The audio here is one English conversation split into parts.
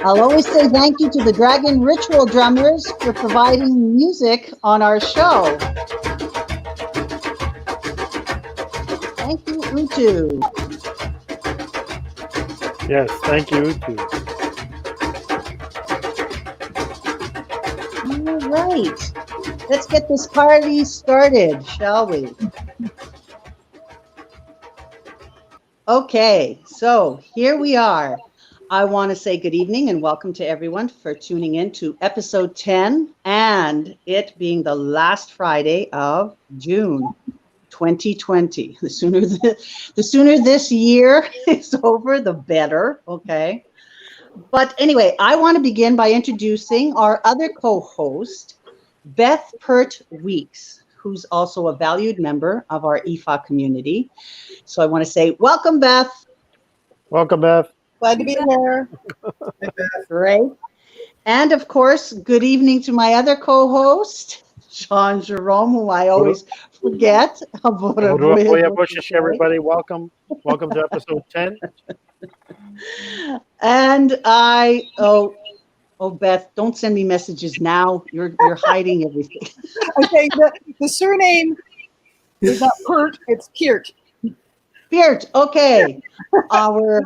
I'll always say thank you to the Dragon Ritual Drummers for providing music on our show. Thank you, Utu. Yes, thank you, Utu. All right. Let's get this party started, shall we? Okay, so here we are. I want to say good evening and welcome to everyone for tuning in to episode 10, and it being the last Friday of June 2020. The sooner this year is over, the better, okay? But anyway, I want to begin by introducing our other co-host, Beth Pert Weeks, who's also a valued member of our Ifá community. So I want to say, welcome, Beth. Welcome, Beth. Glad to be here. Great. And of course, good evening to my other co-host, Sean Jerome, who I always forget. Everybody, welcome. Welcome to episode 10. And Beth, don't send me messages now. You're hiding everything. Okay, the surname is not Pert, it's Peart. Peart, okay. Our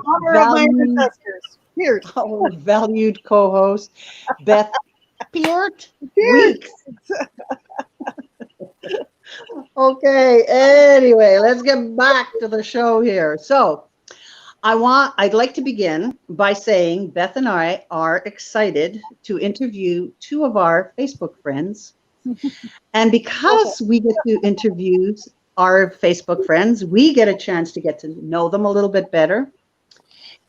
valued co-host, Beth Peart Weeks. Okay, anyway, let's get back to the show here. So I'd like to begin by saying Beth and I are excited to interview two of our Facebook friends. And because we get to interview our Facebook friends, we get a chance to get to know them a little bit better.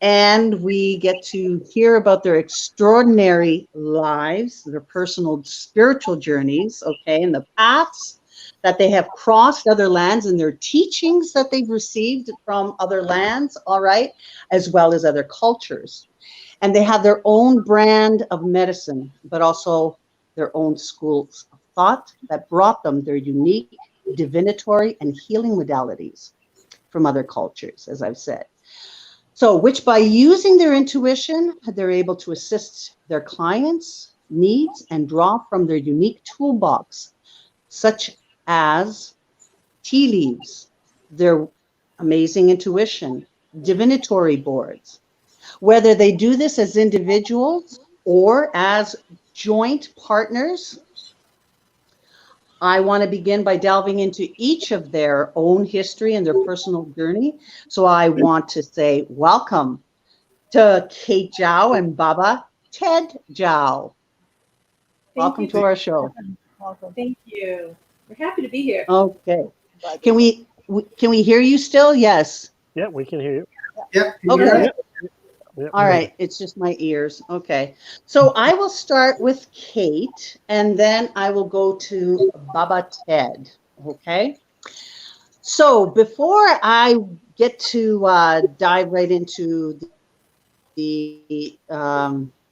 And we get to hear about their extraordinary lives, their personal spiritual journeys, okay, and the paths that they have crossed other lands and their teachings that they've received from other lands, all right, as well as other cultures. And they have their own brand of medicine, but also their own schools of thought that brought them their unique divinatory and healing modalities from other cultures, as I've said. So, which by using their intuition, they're able to assist their clients' needs and draw from their unique toolbox, such as tea leaves, their amazing intuition, divinatory boards. Whether they do this as individuals or as joint partners, I want to begin by delving into each of their own history and their personal journey. So I want to say welcome to Kate Jauw and Baba Ted Jauw. Welcome to our show. Welcome. Thank you. We're happy to be here. Okay. Can we hear you still? Yes. Yeah, we can hear you. Yeah. Okay. All right, it's just my ears. Okay, so I will start with Kate, and then I will go to Baba Ted. Okay, so before I get to dive right into the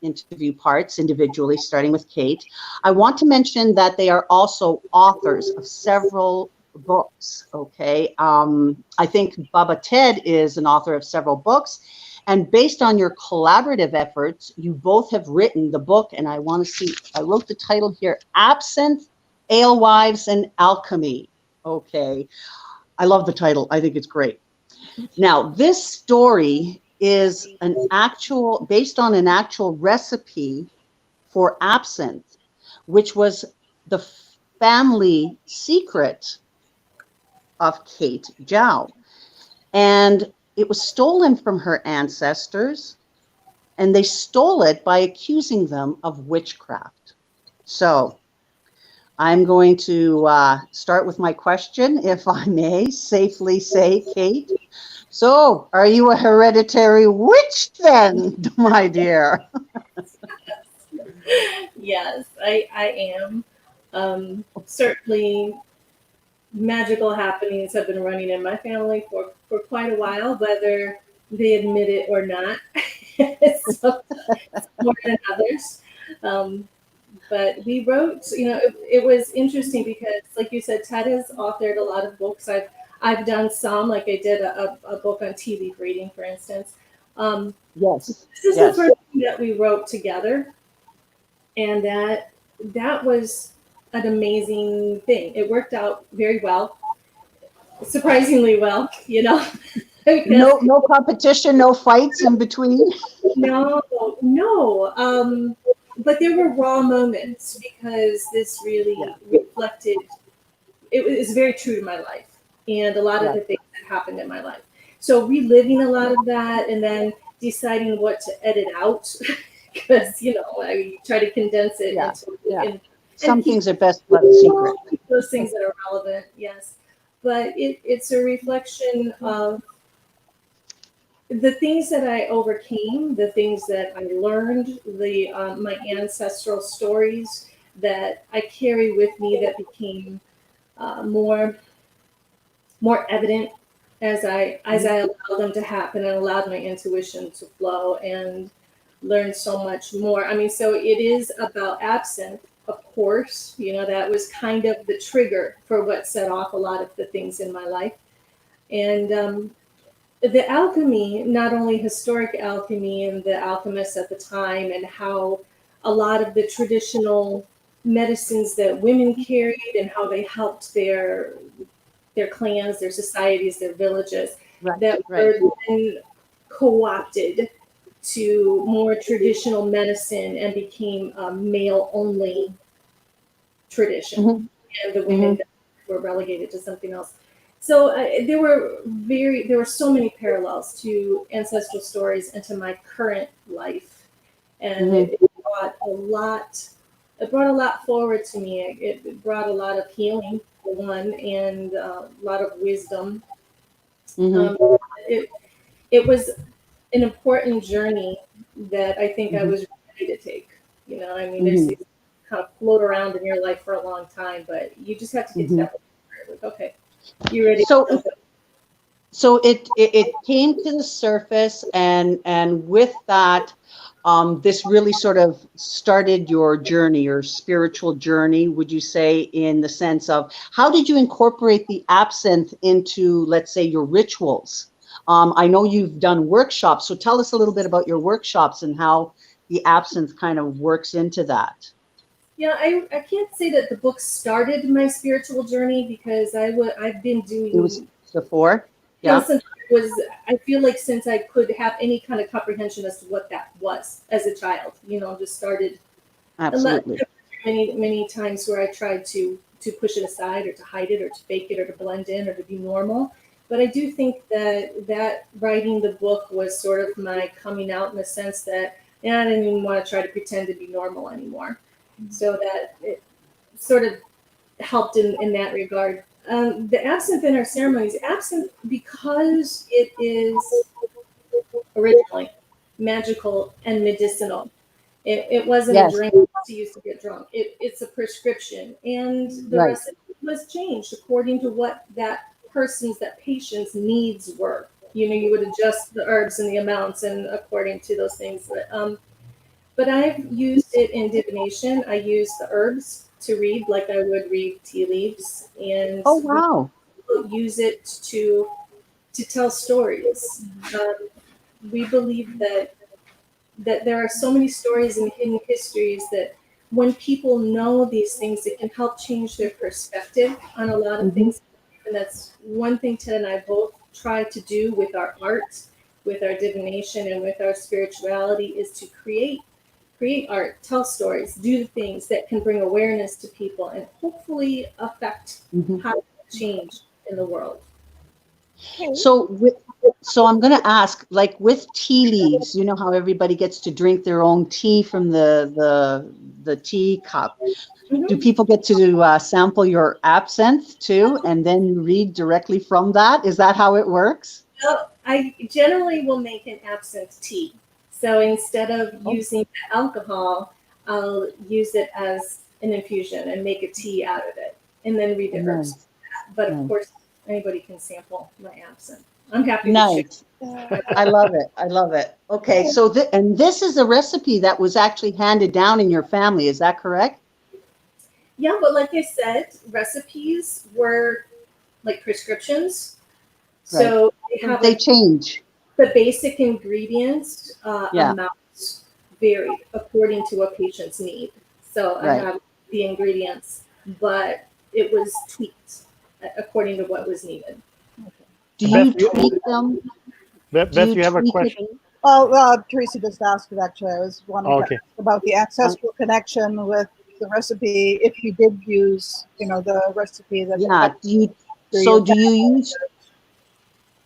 interview parts individually, starting with Kate, I want to mention that they are also authors of several books. Okay, I think Baba Ted is an author of several books. And based on your collaborative efforts, you both have written the book, and I want to see, I wrote the title here, Absinthe, Alewives and Alchemy. Okay, I love the title. I think it's great. Now, this story is based on an actual recipe for absinthe, which was the family secret of Kate Jauw. And it was stolen from her ancestors, and they stole it by accusing them of witchcraft. So I'm going to start with my question, if I may safely say, Kate. So are you a hereditary witch then, my dear? Yes, I am. Certainly magical happenings have been running in my family for quite a while, whether they admit it or not. So, more than others. But we wrote, it was interesting because, like you said, Ted has authored a lot of books. I've done some, like I did a book on tea leaf reading, for instance. Yes. This is Yes. the first thing that we wrote together, and that was an amazing thing. It worked out very well, surprisingly well, because No competition, no fights in between. no. But there were raw moments because this really reflected. It was very true to my life and a lot of the things that happened in my life. So reliving a lot of that and then deciding what to edit out because I try to condense it into Some keep things are best left secret. those things that are relevant. Yes, but it's a reflection of the things that I overcame, the things that I learned, my ancestral stories that I carry with me that became more evident as I allowed them to happen and allowed my intuition to flow and learn so much more. I mean, so it is about absinthe, of course. That was kind of the trigger for what set off a lot of the things in my life. And the alchemy, not only historic alchemy and the alchemists at the time, and how a lot of the traditional medicines that women carried and how they helped their clans, their societies, their villages, that were then co-opted to more traditional medicine and became a male-only tradition, and the women were relegated to something else. So there were so many parallels to ancestral stories and to my current life, and it brought a lot. It brought a lot forward to me. It brought a lot of healing, for one, and a lot of wisdom. It was an important journey that I think I was ready to take. I mean, there's these kind of float around in your life for a long time, but you just have to get to that point where, like, okay, you're ready. So it came to the surface, and with that, this really sort of started your journey, your spiritual journey, would you say, in the sense of how did you incorporate the absinthe into, let's say, your rituals? I know you've done workshops, so tell us a little bit about your workshops and how the absinthe kind of works into that. Yeah, I can't say that the book started my spiritual journey because I've been doing. It was before. Since I feel like since I could have any kind of comprehension as to what that was as a child, just started. Absolutely. Many times where I tried to push it aside or to hide it or to fake it or to blend in or to be normal. But I do think that writing the book was sort of my coming out in the sense that I didn't even want to try to pretend to be normal anymore. So that it sort of helped in that regard. The absinthe in our ceremonies, absinthe, because it is originally magical and medicinal. It wasn't a drink to use to get drunk. It's a prescription, and the recipe was changed according to what that patient's needs were. You would adjust the herbs and the amounts and according to those things. But I've used it in divination. I use the herbs to read like I would read tea leaves, and we use it to tell stories. We believe that there are so many stories and hidden histories that when people know these things, it can help change their perspective on a lot of things. And that's one thing Ted and I both try to do with our art, with our divination, and with our spirituality is to create art, tell stories, do the things that can bring awareness to people and hopefully affect how change in the world. So I'm going to ask, like with tea leaves, you know how everybody gets to drink their own tea from the tea cup. Do people get to sample your absinthe too, and then you read directly from that? Is that how it works? Well, I generally will make an absinthe tea. So instead of using the alcohol, I'll use it as an infusion and make a tea out of it, and then read the herbs. But of course, anybody can sample my absinthe. I'm happy to share. I love it. I love it. Okay, so this is a recipe that was actually handed down in your family. Is that correct? Yeah, but like I said, recipes were like prescriptions. So they change. The basic ingredients Yeah. amounts varied according to a patient's need. So I Right. have the ingredients, but it was tweaked according to what was needed. Do Beth, you tweak them? Beth, you have a tweak it? question? Well, Teresa just asked it actually. I was wanting Oh, to okay. ask about the ancestral connection with the recipe. If you did use, the recipe that Yeah. Do you? through So your do you use?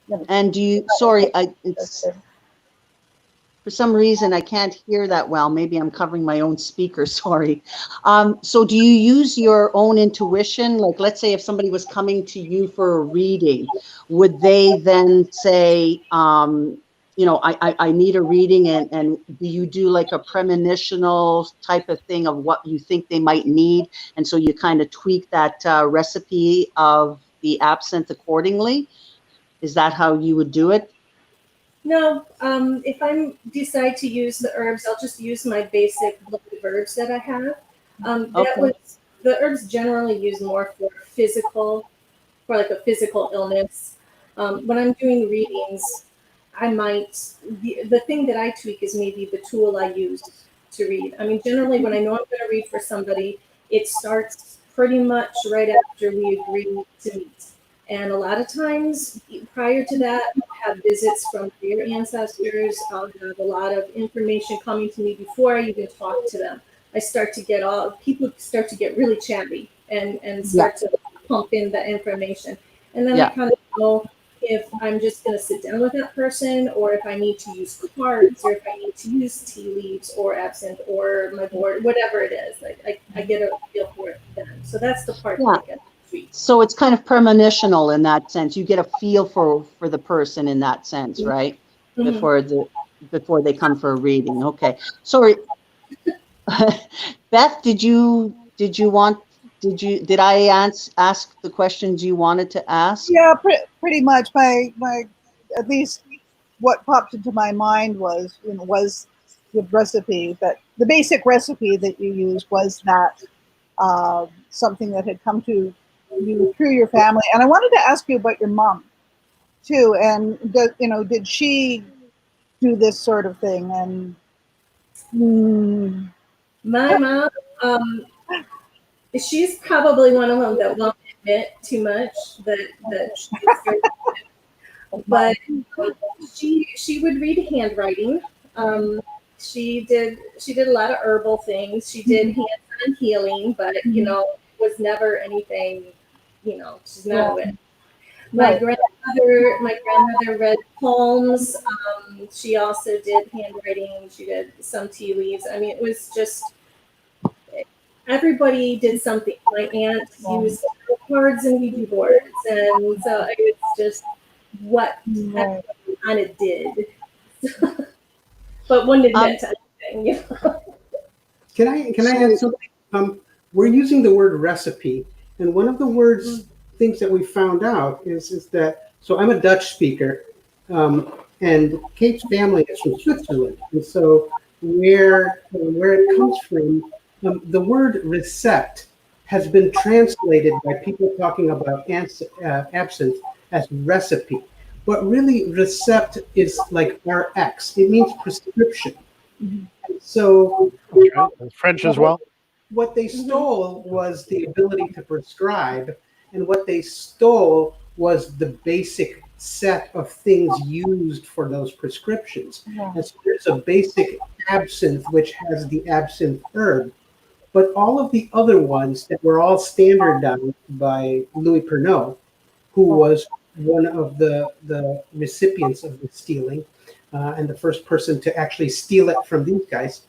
family. And do you? Sorry, it's for some reason I can't hear that well. Maybe I'm covering my own speaker. Sorry. So do you use your own intuition? Like, let's say if somebody was coming to you for a reading, would they then say, I need a reading, and do you do like a premonitional type of thing of what you think they might need, and so you kind of tweak that recipe of the absinthe accordingly? Is that how you would do it? No, if I decide to use the herbs, I'll just use my basic book of herbs that I have. Okay. The herbs generally used more for like a physical illness. When I'm doing readings, the thing that I tweak is maybe the tool I use to read. I mean, generally when I know I'm going to read for somebody, it starts pretty much right after we agree to meet. And a lot of times prior to that, I'll have visits from their ancestors. I'll have a lot of information coming to me before I even talk to them. People start to get really chatty and start to pump in the information. And then I kind of know if I'm just going to sit down with that person, or if I need to use cards, or if I need to use tea leaves or absinthe or my board, whatever it is. Like I get a feel for it then. So that's the part that I get. So it's kind of premonitional in that sense. You get a feel for the person in that sense, right? Mm-hmm. Before they come for a reading. Okay. Sorry, Beth, did I ask the questions you wanted to ask? Yeah, pretty much. My at least what popped into my mind was the recipe, that the basic recipe that you used was that something that had come to you through your family. And I wanted to ask you about your mom too. And did she do this sort of thing? And My mom, she's probably one of them that won't admit too much that she's very, but she would read handwriting. She did a lot of herbal things. She did hands-on healing, but was never anything. She's not a witch. My grandmother read poems. She also did handwriting. She did some tea leaves. I mean, it was just everybody did something. My aunt used cards and Ouija boards, and so it's just what everybody on it did, but wouldn't admit to anything. Can I add something? We're using the word recipe, and one of the things that we found out is that, so I'm a Dutch speaker, and Kate's family is from Switzerland, and so where it comes from, the word recept has been translated by people talking about absinthe as recipe, but really recept is like RX. It means prescription. So French as well. What they stole was the ability to prescribe, and what they stole was the basic set of things used for those prescriptions. And so there's a basic absinthe, which has the absinthe herb, but all of the other ones that were all standardized by Louis Pernod, who was one of the recipients of the stealing, and the first person to actually steal it from these guys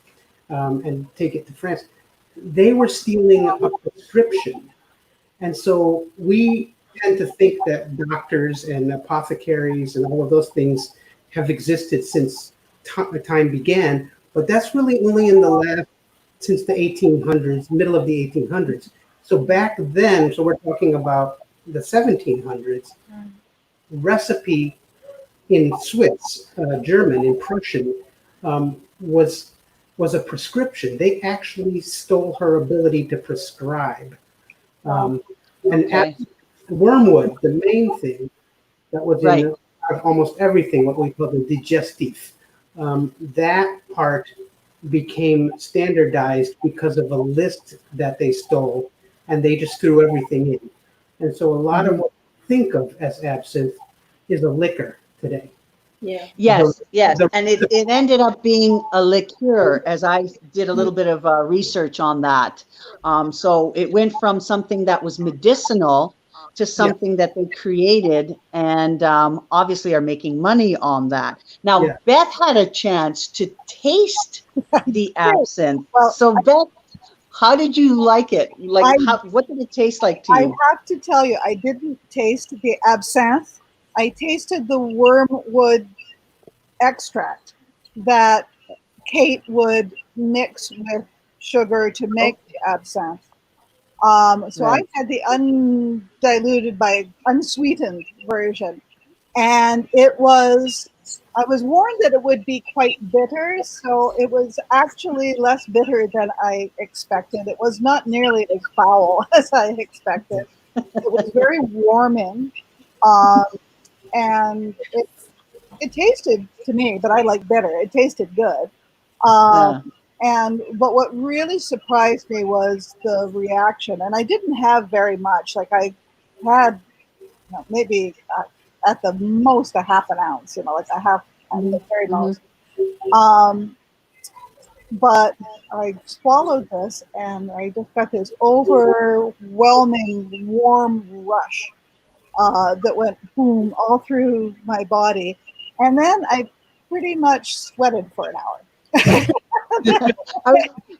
and take it to France. They were stealing a prescription. And so we tend to think that doctors and apothecaries and all of those things have existed since time began, but that's really only in the last, since the 1800s, middle of the 1800s. So back then, so we're talking about the 1700s, recipe in Swiss, German, in Prussian, was a prescription. They actually stole her ability to prescribe. And wormwood, the main thing that was in of almost everything, what we call the digestif. That part became standardized because of a list that they stole, and they just threw everything in. And so a lot of what we think of as absinthe is a liquor today. Yeah. Yes, yes. the- And it ended up being a liqueur, as I did a little bit of research on that. So it went from something that was medicinal to something that they created, and obviously are making money on that. Now, Yeah. Beth had a chance to taste the absinthe. Well, So Beth, how did you like it? Like, what did it taste like to I you? have to tell you, I didn't taste the absinthe. I tasted the wormwood extract that Kate would mix with sugar to make the absinthe. So Right. I had the undiluted by unsweetened version, and it was. I was warned that it would be quite bitter, so it was actually less bitter than I expected. It was not nearly as foul as I expected. It was very warming, and it tasted to me, but I like bitter. It tasted good. Yeah. But what really surprised me was the reaction, and I didn't have very much. Like I had, maybe at the most a half an ounce. Like a half at the very most. But I swallowed this, and I just got this overwhelming warm rush that went boom all through my body, and then I pretty much sweated for an hour.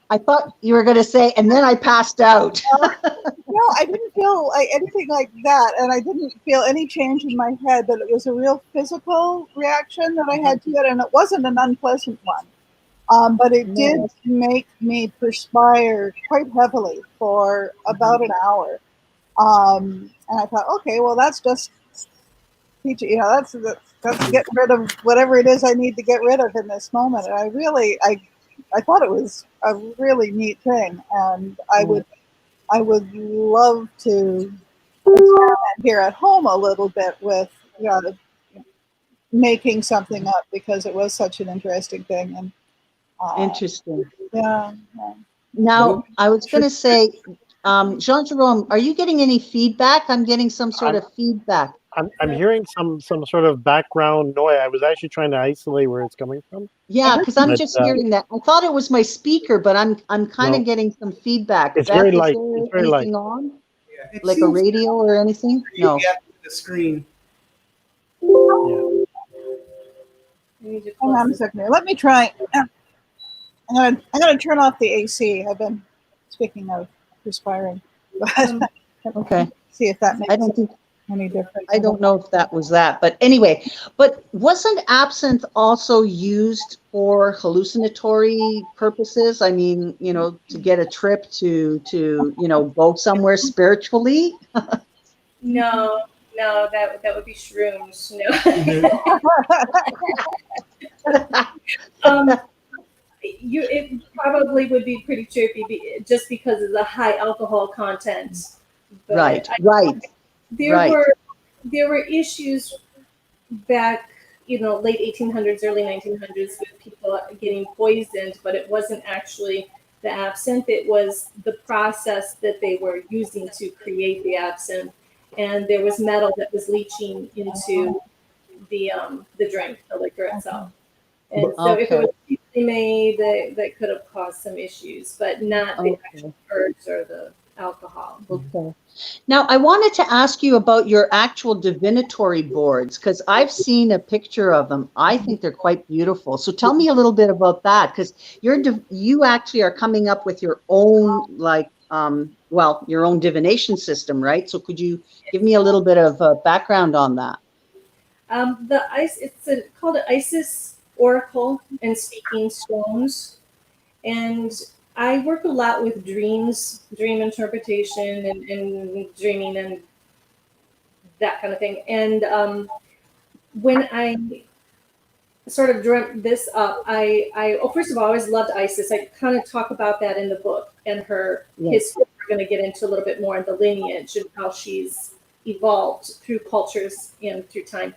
I thought you were going to say, and then I passed out. No, I didn't feel like anything like that, and I didn't feel any change in my head, but it was a real physical reaction that I had to it, and it wasn't an unpleasant one. But it did make me perspire quite heavily for about an hour. And I thought, okay, well, that's just teaching, that's getting rid of whatever it is I need to get rid of in this moment. And I thought it was a really neat thing, and I would love to experiment here at home a little bit with making something up, because it was such an interesting thing. And Interesting. yeah. Now, I was going to say, Jean-Jerome, are you getting any feedback? I'm getting some sort of feedback. I'm hearing some sort of background noise. I was actually trying to isolate where it's coming from. Yeah, because I'm just hearing that. I thought it was my speaker, but I'm kind of getting some feedback. It's Beth, very is light. there It's very anything light. on? Yeah, it Like a seems radio or anything? No. Yeah, the screen. Yeah. Hang on a second here. Let me try. I'm gonna turn off the AC. I've been, speaking of perspiring, but Okay. see if that makes I don't think any difference. I don't know if that was that, but anyway, but wasn't absinthe also used for hallucinatory purposes? I mean, to get a trip to go somewhere spiritually? No, that would be shrooms. No. It probably would be pretty trippy just because of the high alcohol content. But Right. There were issues back, late 1800s, early 1900s, with people getting poisoned, but it wasn't actually the absinthe. It was the process that they were using to create the absinthe, and there was metal that was leaching into the drink, the liquor itself. And so if it was cheaply made, that could have caused some issues, but not the actual herbs or the alcohol. Okay. Now, I wanted to ask you about your actual divinatory boards, because I've seen a picture of them. I think they're quite beautiful. So tell me a little bit about that, because you actually are coming up with your own, your own divination system, right? So could you give me a little bit of background on that? It's called an Isis Oracle and Speaking Stones, and I work a lot with dreams, dream interpretation, and dreaming and that kind of thing. And when I sort of dreamt this up, first of all, I always loved Isis. I kind of talk about that in the book and her history. We're going to get into a little bit more in the lineage and how she's evolved through cultures and through time.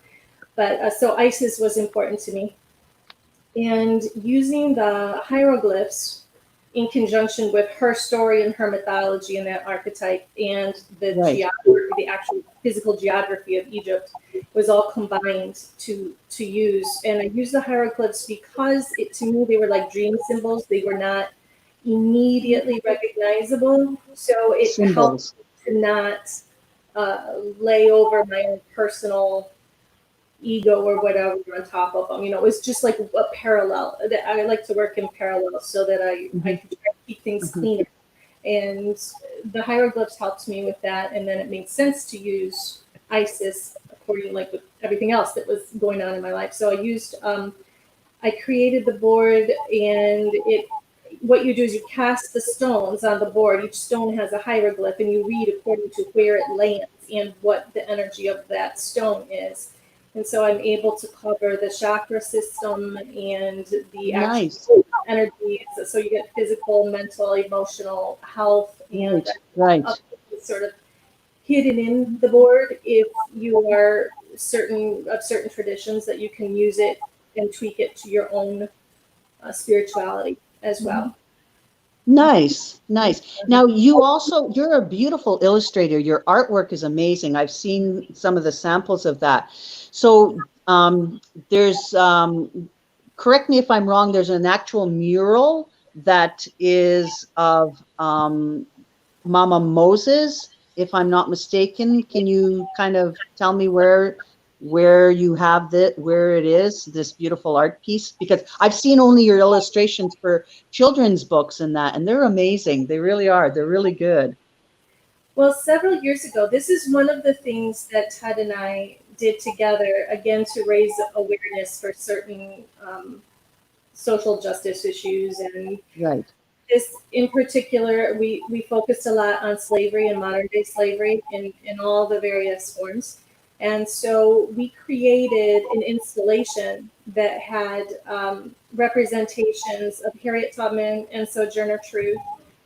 But so Isis was important to me. And using the hieroglyphs in conjunction with her story and her mythology and that archetype and the geography, the actual physical geography of Egypt was all combined to use. And I used the hieroglyphs because to me they were like dream symbols. They were not immediately recognizable. So it helped to not lay over my own personal ego or whatever on top of them. You know, it was just like a parallel. I like to work in parallel so that I can try to keep things cleaner. And the hieroglyphs helped me with that. And then it made sense to use Isis according, like with everything else that was going on in my life. So I used, I created the board, and what you do is you cast the stones on the board. Each stone has a hieroglyph, and you read according to where it lands and what the energy of that stone is. And so I'm able to cover the chakra system and the actual energy. So you get physical, mental, emotional health, and sort of hidden in the board if you are certain traditions, that you can use it and tweak it to your own spirituality as well. Nice. Now you're a beautiful illustrator. Your artwork is amazing. I've seen some of the samples of that. So there's, correct me if I'm wrong, there's an actual mural that is of Mama Moses, if I'm not mistaken. Can you kind of tell me where you have where it is, this beautiful art piece? Because I've seen only your illustrations for children's books and they're amazing. They really are. They're really good. Well, several years ago, this is one of the things that Ted and I did together, again, to raise awareness for certain social justice issues. And this in particular, we focused a lot on slavery and modern day slavery in all the various forms. And so we created an installation that had representations of Harriet, Tubman, and Sojourner Truth,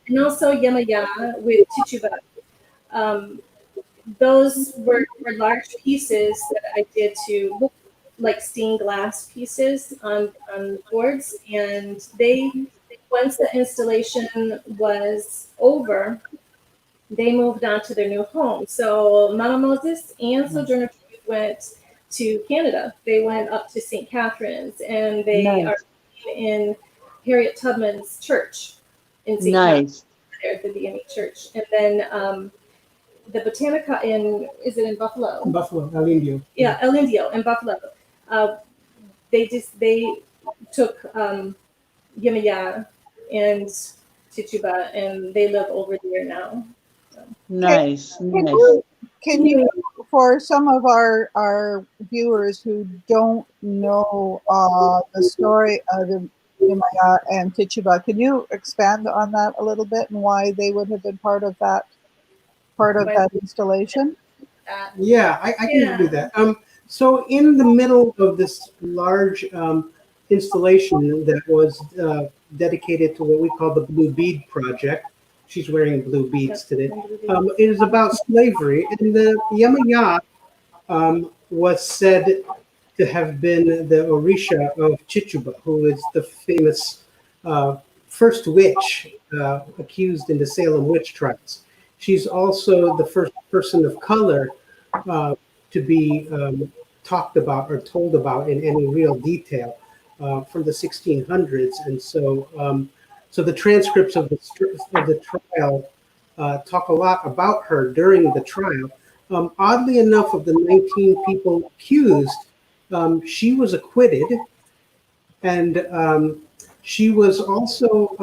and also Yemaya with Tituba. Those were large pieces that I did to look like stained glass pieces on boards. And once the installation was over, they moved on to their new home. So Mama Moses and Sojourner went to Canada. They went up to St. Catharines, and they are in Harriet Tubman's church in St. Catharines, there, the BME Church. And then the Botanico is it in Buffalo? Buffalo, El Indio. Yeah, El Indio in Buffalo. They took Yemaya and Tituba, and they live over there now. So. Nice. Can you, for some of our viewers who don't know the story of Yemaya and Tituba, can you expand on that a little bit and why they would have been part of that installation? Yeah, I can do that. So in the middle of this large installation that was dedicated to what we call the Blue Bead Project. She's wearing blue beads today. It is about slavery, and the Yemaya was said to have been the Orisha of Tituba, who is the famous first witch accused in the Salem witch trials. She's also the first person of color to be talked about or told about in any real detail from the 1600s. And so so the transcripts of the trial talk a lot about her during the trial. Oddly enough, of the 19 people accused, she was acquitted, and she was also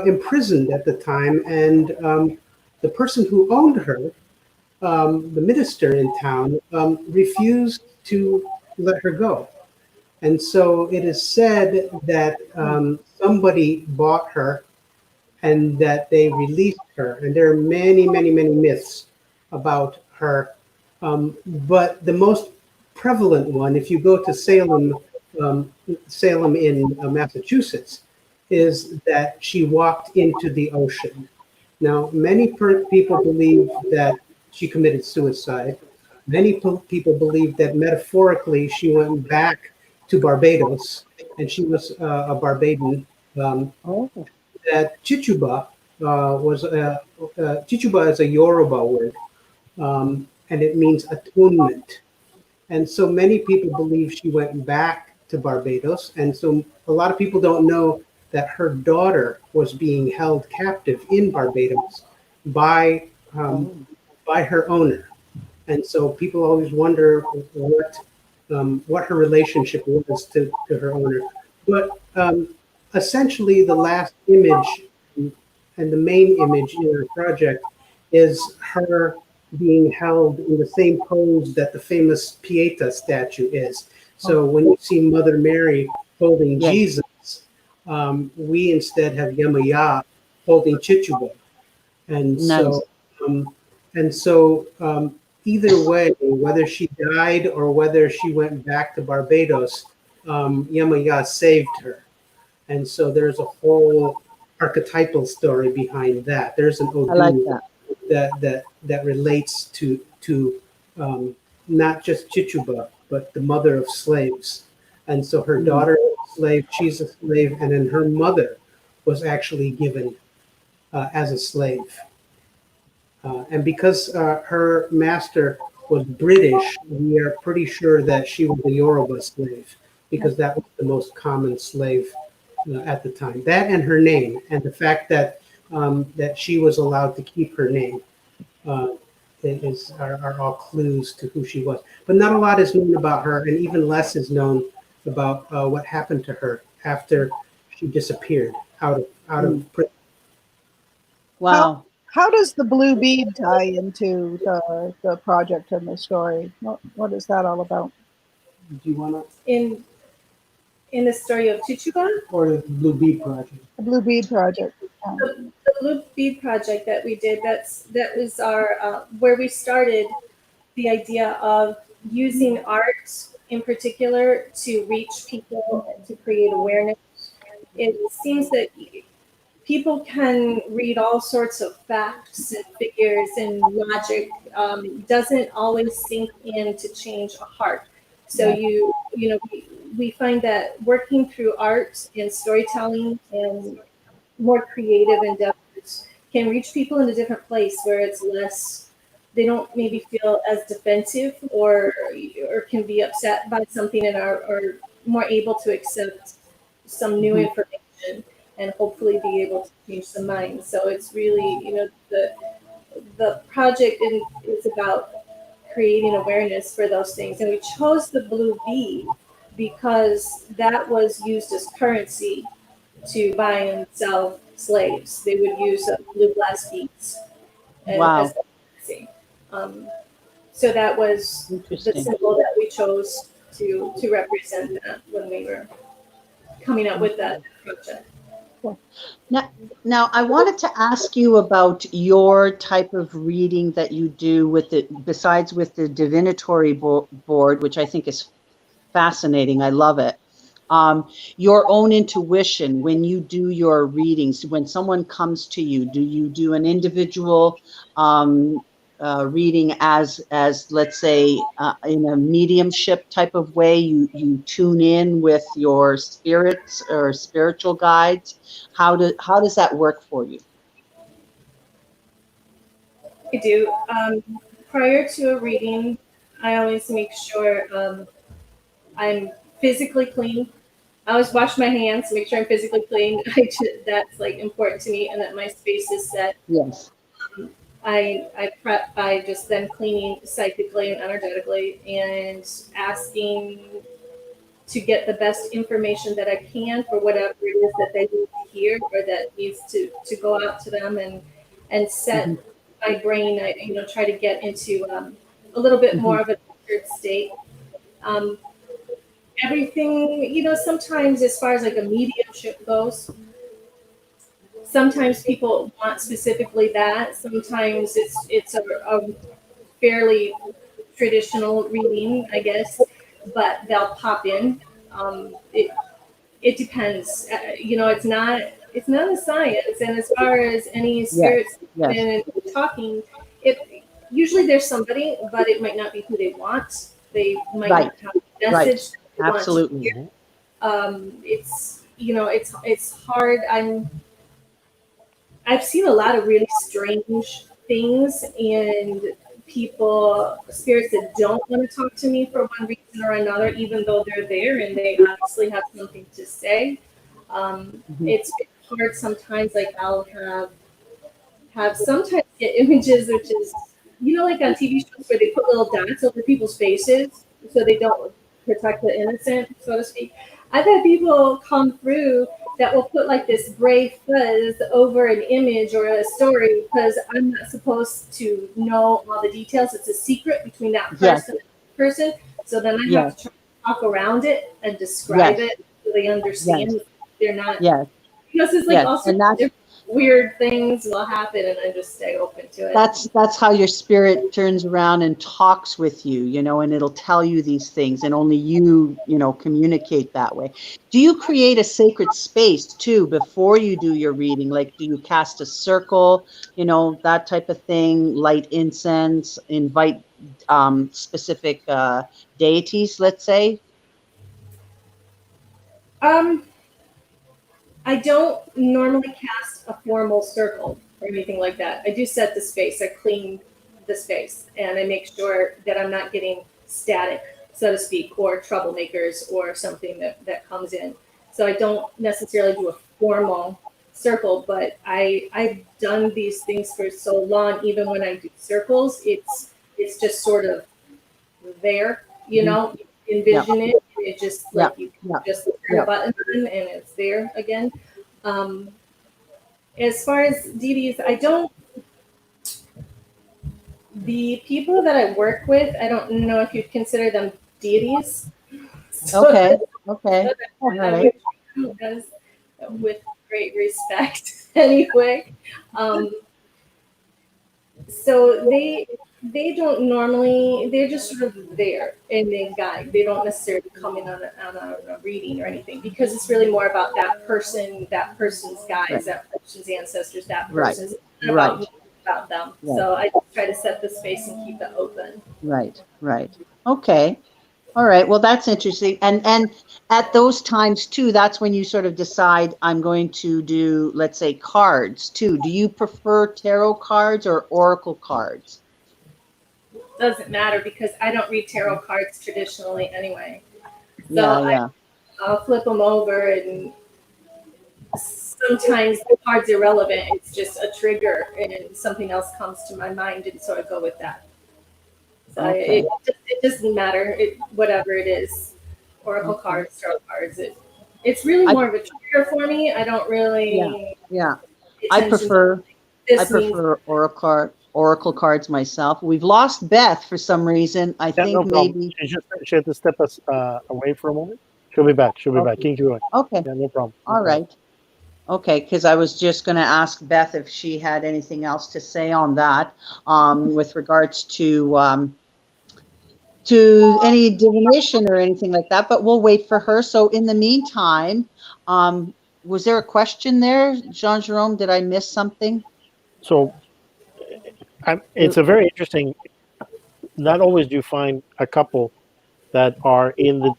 imprisoned at the time. And the person who owned her, the minister in town, refused to let her go. And so it is said that somebody bought her and that they released her. And there are many, many, many myths about her. But the most prevalent one, if you go to Salem in Massachusetts, is that she walked into the ocean. Now, many people believe that she committed suicide. Many people believe that metaphorically she went back to Barbados, and she was a Barbadian. Oh, That Tituba Tituba is a Yoruba word, and it means atonement. And so many people believe she went back to Barbados. And so a lot of people don't know that her daughter was being held captive in Barbados by oh, by her owner. And so people always wonder what her relationship was to her owner. But essentially, the last image and the main image in our project is her being held in the same pose that the famous Pieta statue is. So when you see Mother Mary holding yes, Jesus, we instead have Yemaya holding Chichuba. And nice. so, um, and so either way, whether she died or whether she went back to Barbados, Yemaya saved her. And so there's a whole archetypal story behind that. There's an I like Odu that. that relates to not just Chichuba, but the mother of slaves. And so her Mm. daughter is a slave, she's a slave, and then her mother was actually given as a slave. And because her master was British, we are pretty sure that she was a Yoruba slave because that was the most common slave at the time. That and her name, and the fact that she was allowed to keep her name uh, are all clues to who she was. But not a lot is known about her, and even less is known about what happened to her after she disappeared out Mm. of prison. How Wow. how does the blue bead tie into the project and the story? What is that all about? Do you want to, In the story of Tituba, or the Blue Bee Project? The blue bead project. the Blue Bead project that we did, that was our where we started the idea of using art in particular to reach people and to create awareness. It seems that people can read all sorts of facts and figures and logic, doesn't always sink in to change a heart. So we find that working through art and storytelling and more creative endeavors can reach people in a different place where it's less, they don't maybe feel as defensive or can be upset by something and are more able to accept some new Mhm. information and hopefully be able to change some minds. So it's really, the project is about creating awareness for those things. And we chose the blue bead because that was used as currency to buy and sell slaves. They would use blue glass beads as Wow. currency. Um, so that was the Interesting. symbol that we chose to represent that when we were coming up with that project. Now, now, I wanted to ask you about your type of reading that you do with it, besides with the divinatory board, which I think is fascinating. I love it. Your own intuition when you do your readings, when someone comes to you, do you do an individual reading as let's say in a mediumship type of way? You tune in with your spirits or spiritual guides. How does that work for you? I do. Prior to a reading, I always make sure I'm physically clean. I always wash my hands, make sure I'm physically clean. That's like important to me, and that my space is set. Yes. I prep by just then cleaning psychically and energetically and asking to get the best information that I can for whatever it is that they need to hear or that needs to go out to them and set Hmm. my brain. I try to get into a little bit Hmm. more of a altered state. Um, Everything, sometimes as far as like a mediumship goes, sometimes people want specifically that. Sometimes it's a fairly traditional reading, I guess, but they'll pop in. It depends. It's not a science, and as far as any Yes. spirits Yes. and talking, it usually there's somebody, but it might not be who they want. They might Right. not have a message. They want to Absolutely. hear. It's it's hard. I've seen a lot of really strange things and spirits that don't want to talk to me for one reason or another, even though they're there and they obviously have something to say. It's hard sometimes. Like I'll have sometimes get images, which is like on TV shows where they put little dots over people's faces so they don't protect the innocent, so to speak. I've had people come through that will put like this gray fuzz over an image or a story because I'm not supposed to know all the details. It's a secret between that person and that person. So then I have to try to talk around it and describe it so they understand they're not. Because it's like all sorts of different weird things will happen, and I just stay open to it. That's how your spirit turns around and talks with you, and it'll tell you these things, and only you communicate that way. Do you create a sacred space too before you do your reading? Like, do you cast a circle, that type of thing, light incense, invite specific deities, let's say? I don't normally cast a formal circle or anything like that. I do set the space. I clean the space, and I make sure that I'm not getting static, so to speak, or troublemakers or something that comes in. So I don't necessarily do a formal circle, but I've done these things for so long. Even when I do circles, it's just sort of there, you envision it. It just like you just turn a button and it's there again. As far as deities, the people that I work with, I don't know if you'd consider them deities. Okay. All right. With great respect anyway. So they don't normally, they're just sort of there and they guide. They don't necessarily come in on a reading or anything because it's really more about that person's guides, that person's ancestors, that person's about them. So I just try to set the space and keep it open. Right. Okay. All right. Well, that's interesting. And at those times too, that's when you sort of decide I'm going to do, let's say, cards too. Do you prefer tarot cards or oracle cards? Doesn't matter because I don't read tarot cards traditionally anyway. So I'll flip them over, and sometimes the card's irrelevant. It's just a trigger, and something else comes to my mind, and so I go with that. So it doesn't matter. Whatever it is, oracle cards, tarot cards. It's really more of a trigger for me. I don't really. I prefer oracle cards myself. We've lost Beth for some reason. I think maybe she had to step us away for a moment. She'll be back. Keep going. Okay. Yeah, no problem. All right. Okay, because I was just going to ask Beth if she had anything else to say on that, with regards to any divination or anything like that. But we'll wait for her. So in the meantime, was there a question there, Jean-Jerome? Did I miss something? So it's a very interesting. Not always do you find a couple that are in the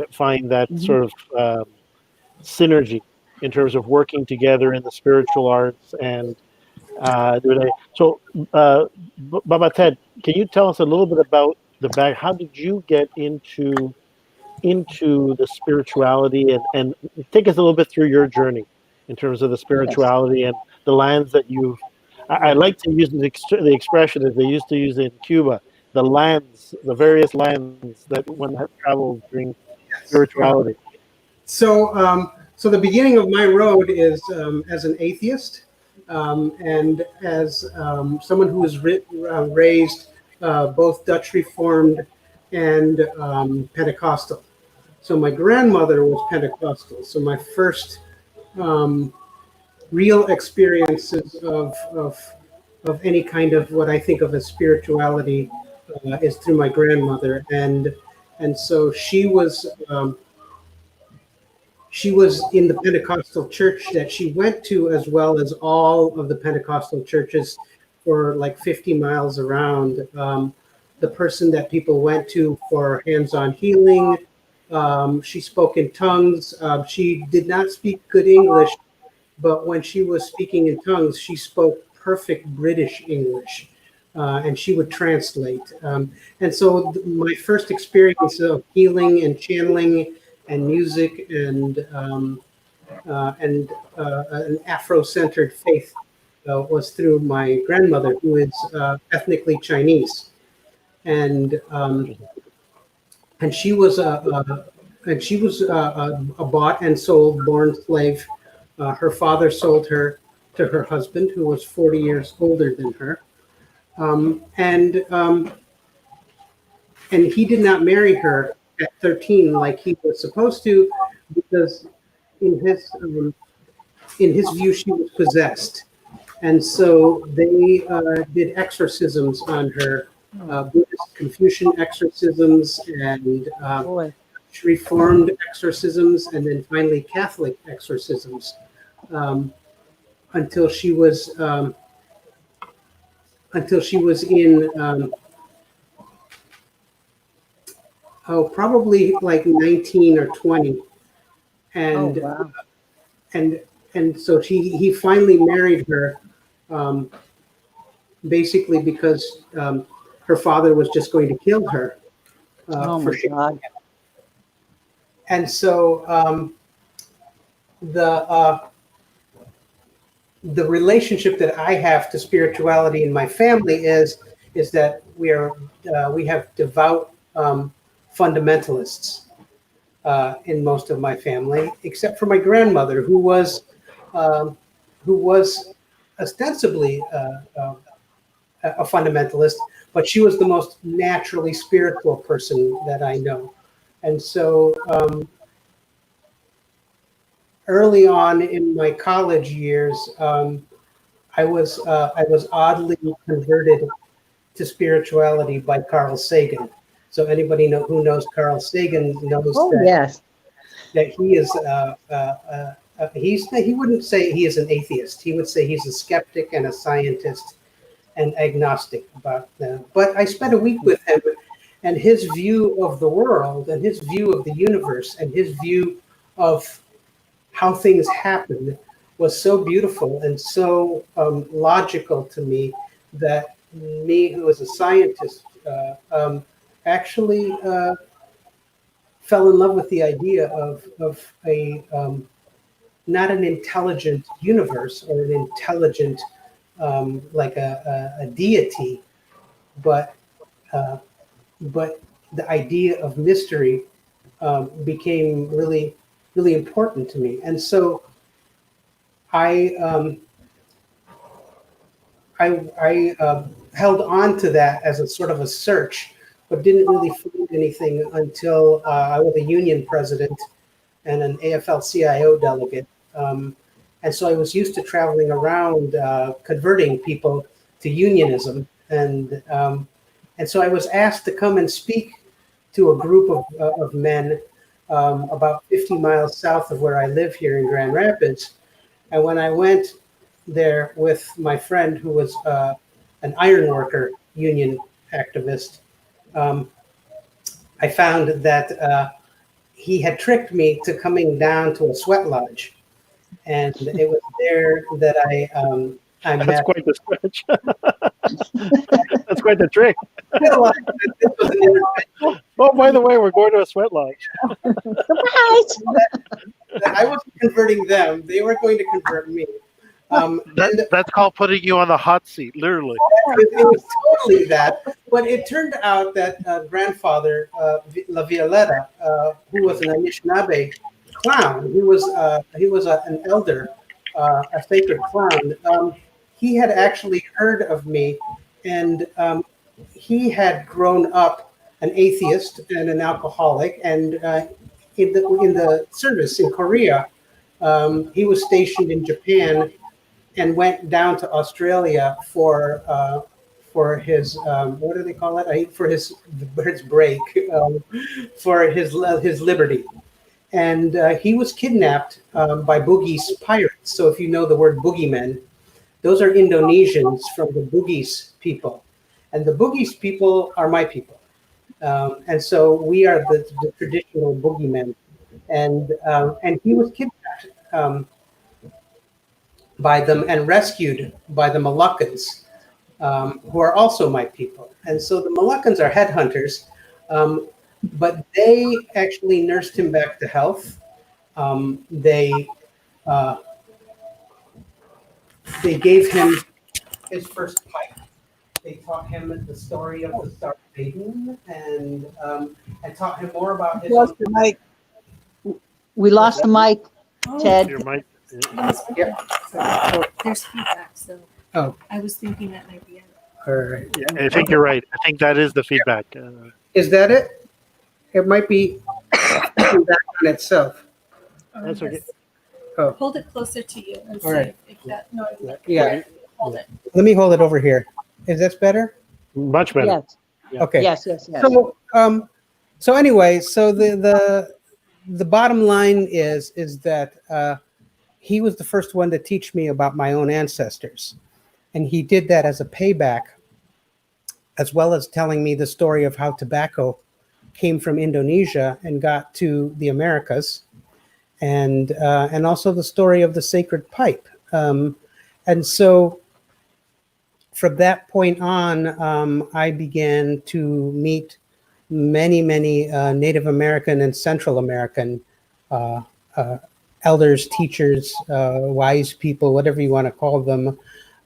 find that sort of synergy in terms of working together in the spiritual arts and so Baba Ted, can you tell us a little bit about the back? How did you get into the spirituality and take us a little bit through your journey in terms of the spirituality and the lands that you've. I like to use the expression that they used to use in Cuba, the various lands that one has traveled during spirituality. So, so the beginning of my road is as an atheist and as someone who was raised both Dutch Reformed and Pentecostal. So my grandmother was Pentecostal. So my first real experiences of any kind of what I think of as spirituality is through my grandmother, and so she was in the Pentecostal church that she went to, as well as all of the Pentecostal churches for like 50 miles around. The person that people went to for hands-on healing. She spoke in tongues. She did not speak good English, but when she was speaking in tongues, she spoke perfect British English, and she would translate. And so my first experience of healing and channeling and music and an Afro-centered faith was through my grandmother, who is ethnically Chinese, and she was a bought and sold born slave. Her father sold her to her husband, who was 40 years older than her, and he did not marry her at 13 like he was supposed to, because in his view she was possessed, and so they did exorcisms on her, Buddhist Confucian exorcisms and Reformed exorcisms, and then finally Catholic exorcisms, until she was in probably like 19 or 20, and and so he finally married her, basically because her father was just going to kill her. Oh my God. And so the relationship that I have to spirituality in my family is that we have devout fundamentalists in most of my family, except for my grandmother, who was ostensibly a fundamentalist, but she was the most naturally spiritual person that I know. And so early on in my college years, I was oddly converted to spirituality by Carl Sagan. So anybody who knows Carl Sagan knows that he is he wouldn't say he is an atheist. He would say he's a skeptic and a scientist and agnostic about them. But I spent a week with him, and his view of the world and his view of the universe and his view of how things happen was so beautiful and so logical to me that me, who was a scientist, actually fell in love with the idea of a not an intelligent universe or an intelligent like a deity, but the idea of mystery became really important to me, and so I held on to that as a sort of a search, but didn't really find anything until I was a union president and an AFL-CIO delegate. And so I was used to traveling around converting people to unionism. And so I was asked to come and speak to a group of men about 50 miles south of where I live here in Grand Rapids. And when I went there with my friend, who was an ironworker union activist, I found that he had tricked me to coming down to a sweat lodge, and it was there that I That's met. quite the stretch. That's quite the trick. Oh, by the way, we're going to a sweat lodge. Surprise! I wasn't converting them; they were going to convert me. That's called putting you on the hot seat, literally. It was totally that, but it turned out that grandfather La Violeta, who was an Anishinaabe clown, he was an elder, a sacred clown. He had actually heard of me, and he had grown up an atheist and an alcoholic, and in the service in Korea, he was stationed in Japan and went down to Australia for his what do they call it? For his break, for his liberty, and he was kidnapped by Boogie's pirates. So if you know the word boogeymen, those are Indonesians from the Bugis people. And the Bugis people are my people. And so we are the traditional boogeymen. And he was kidnapped by them and rescued by the Moluccans, who are also my people. And so the Moluccans are headhunters, but they actually nursed him back to health. They gave him his first pipe. They taught him the story of the Star Maiden, and taught him more about his Lost own. the mic. We lost the mic, Ted. Your mic. Yeah. There's feedback, so Oh, I was thinking that might be it. all right. Yeah, I think you're right. I think that is the feedback. Is that it? It might be back on itself. That's okay. Yes. Oh, Hold it closer to you and see All right. if that. No, Yeah. hold it. let me hold it over here. Is this better? Much better. Yes, Yeah. Okay. yes. So anyway, so the bottom line is that he was the first one to teach me about my own ancestors, and he did that as a payback, as well as telling me the story of how tobacco came from Indonesia and got to the Americas, and also the story of the sacred pipe. And so from that point on, I began to meet many Native American and Central American elders, teachers, wise people, whatever you want to call them,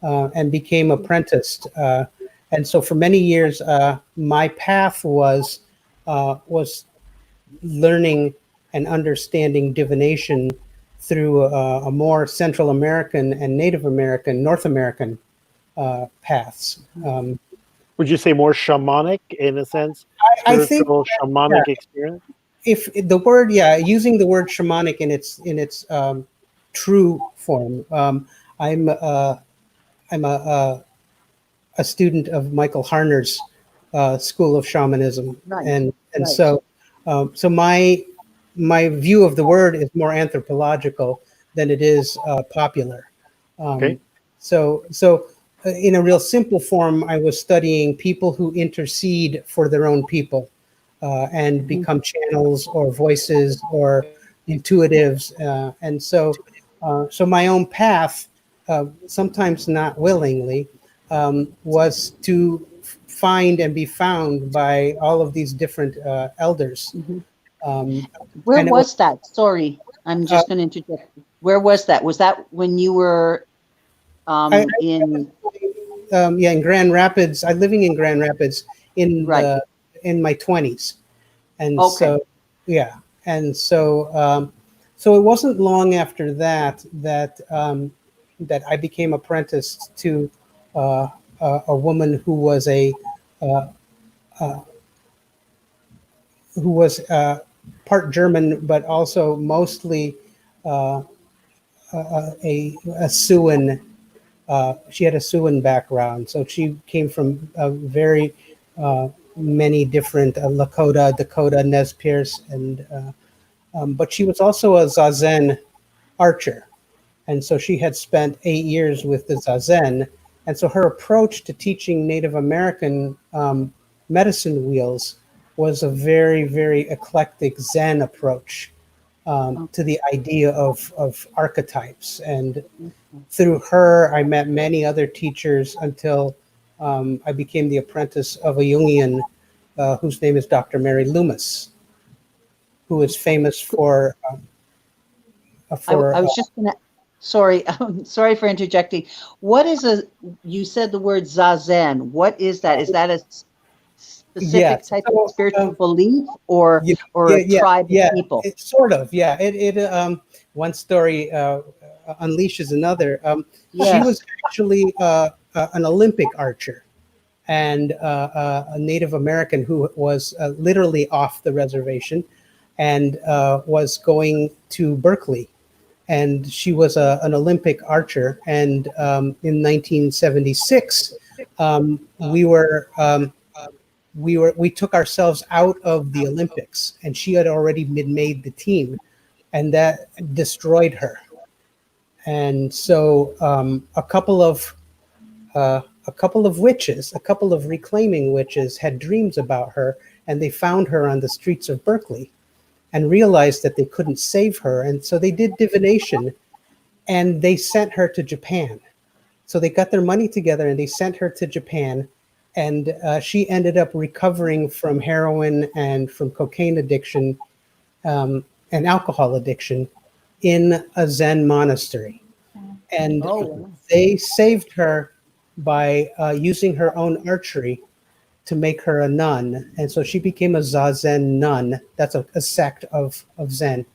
and became apprenticed. And so for many years, my path was learning and understanding divination through a more Central American and Native American, North American paths. Would you say more shamanic in a sense? I think Spiritual shamanic experience? if the word, using the word shamanic in its true form. I'm a student of Michael Harner's school of shamanism, Right, and right. so my view of the word is more anthropological than it is popular. Okay. So in a real simple form, I was studying people who intercede for their own people and become channels or voices or intuitives, and so my own path, sometimes not willingly, was to find and be found by all of these different elders. Where and it was that? Sorry, I'm just going to interject. Where was that? Was that when you were in? In Grand Rapids. I'm living in Grand Rapids in Right. in my 20s, and Okay. so it wasn't long after that that I became apprenticed to a woman who was part German, but also mostly a Siouan. She had a Siouan background, so she came from very many different Lakota, Dakota, Nez Perce, and but she was also a Zazen archer, and so she had spent 8 years with the Zazen, and so her approach to teaching Native American medicine wheels was a very eclectic Zen approach to the idea of archetypes. And through her, I met many other teachers until I became the apprentice of a Jungian whose name is Dr. Mary Loomis, who is famous for. I was just going to. Sorry, sorry for interjecting. What is you said the word Zazen. What is that? Is that a specific type of spiritual belief or a tribe of people? It's sort of, yeah. One story unleashes another. She was actually an Olympic archer and a Native American who was literally off the reservation and was going to Berkeley. And she was an Olympic archer. And in 1976, we took ourselves out of the Olympics, and she had already been made the team, and that destroyed her. And so a couple of witches, a couple of reclaiming witches, had dreams about her, and they found her on the streets of Berkeley and realized that they couldn't save her. And so they did divination, and they sent her to Japan. So they got their money together and they sent her to Japan. And she ended up recovering from heroin and from cocaine addiction and alcohol addiction in a Zen monastery. And they saved her by using her own archery to make her a nun. And so she became a Zazen nun. That's a sect of Zen.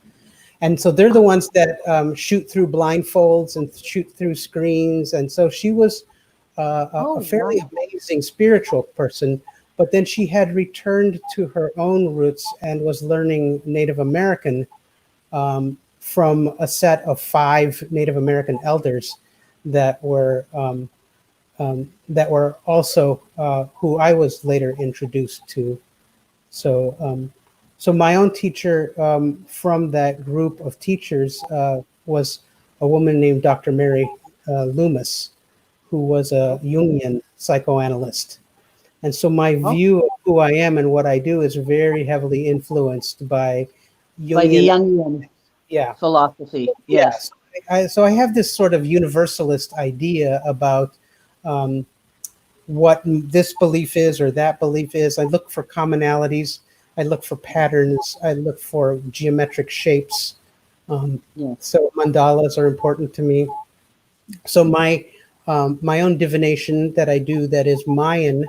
And so they're the ones that shoot through blindfolds and shoot through screens. And so she was a fairly amazing spiritual person. But then she had returned to her own roots and was learning Native American from a set of 5 Native American elders that were also who I was later introduced to. So, so my own teacher from that group of teachers was a woman named Dr. Mary Loomis, who was a Jungian psychoanalyst. And so my view of who I am and what I do is very heavily influenced by Jungian, By the Jungian philosophy. Yes. So I have this sort of universalist idea about what this belief is or that belief is. I look for commonalities. I look for patterns. I look for geometric shapes. So mandalas are important to me. So my own divination that I do that is Mayan,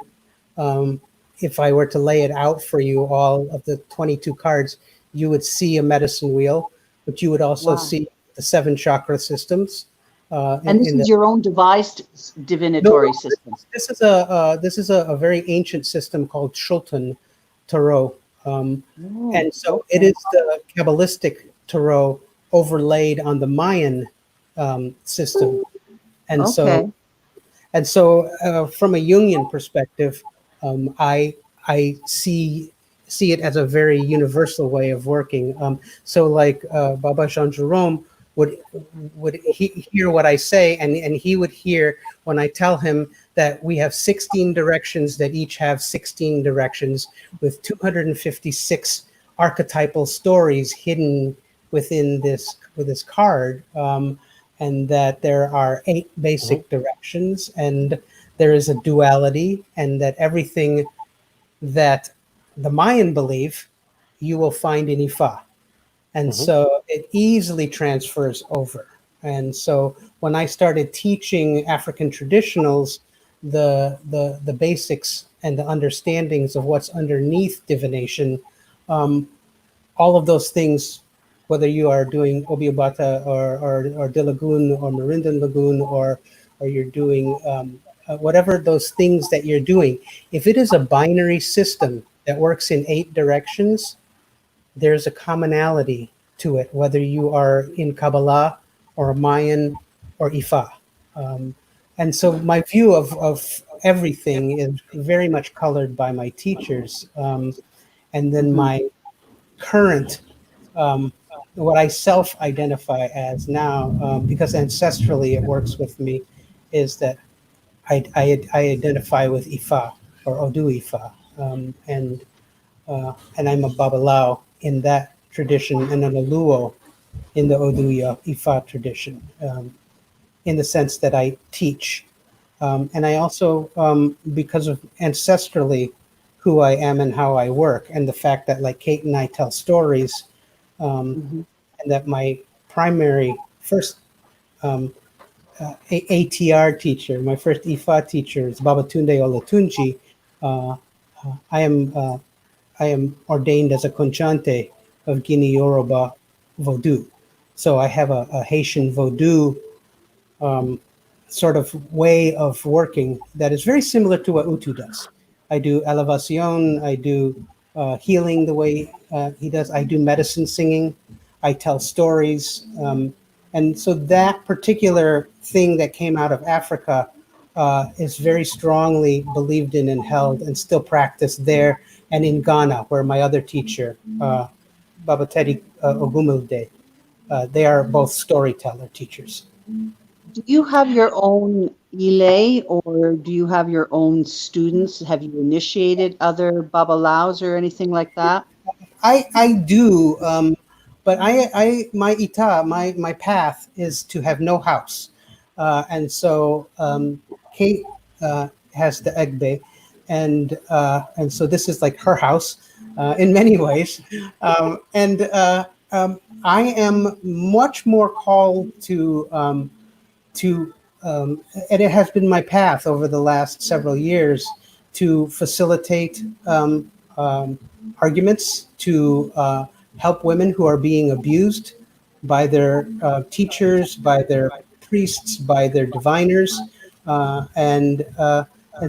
if I were to lay it out for you, all of the 22 cards, you would see a medicine wheel, but you would also see the 7 chakra systems. And this is your own devised divinatory system. This is a very ancient system called Shultan Tarot. And so it is the Kabbalistic Tarot overlaid on the Mayan system. And so from a Jungian perspective, I see it as a very universal way of working. So like Baba Jean Jerome would hear what I say, and he would hear when I tell him that we have 16 directions that each have 16 directions with 256 archetypal stories hidden within this card, and that there are 8 basic directions, and there is a duality, and that everything that the Mayan believe you will find in Ifá. And so it easily transfers over. And so when I started teaching African traditionals, the basics and the understandings of what's underneath divination, all of those things, whether you are doing Obiobata or De Lagoon or Marindan Lagoon, or you're doing whatever those things that you're doing, if it is a binary system that works in 8 directions, there's a commonality to it, whether you are in Kabbalah or Mayan or Ifá. And so my view of everything is very much colored by my teachers. And then my current, what I self-identify as now, because ancestrally it works with me, is that I identify with Ifá or Odu Ifá. And I'm a Babalawo in that tradition, and an Oluwo in the Odu Ifá tradition, in the sense that I teach. And I also, because of ancestrally who I am and how I work, and the fact that like Kate and I tell stories, and that my primary first ATR teacher, my first Ifá teacher is Babatunde Olatunji. I am ordained as a Conchante of Guinea Yoruba Vodou. So I have a Haitian Vodou sort of way of working that is very similar to what Utu does. I do elevation, I do healing the way he does. I do medicine singing, I tell stories. And so that particular thing that came out of Africa is very strongly believed in and held and still practiced there, and in Ghana, where my other teacher, Baba TeDi Ogumilde, they are both storyteller teachers. Do you have your own Ile, or do you have your own students? Have you initiated other babalaos or anything like that? I do, but my ita my path is to have no house, and so Kate has the egbe, and so this is like her house in many ways, and I am much more called to and it has been my path over the last several years to facilitate arguments, to help women who are being abused by their teachers, by their priests, by their diviners, and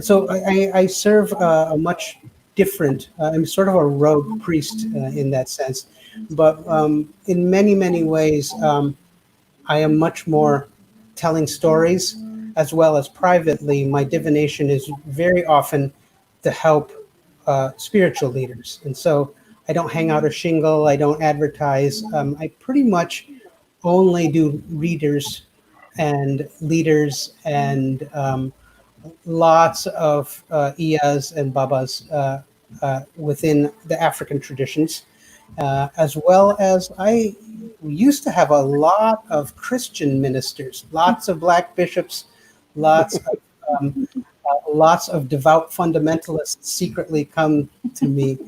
so I serve a much different. I'm sort of a rogue priest in that sense, but in many ways. I am much more telling stories as well as privately. My divination is very often to help spiritual leaders. And so I don't hang out a shingle, I don't advertise. I pretty much only do readers and leaders and lots of iyas and babas within the African traditions, as well as I used to have a lot of Christian ministers, lots of black bishops, lots of lots of devout fundamentalists secretly come to me,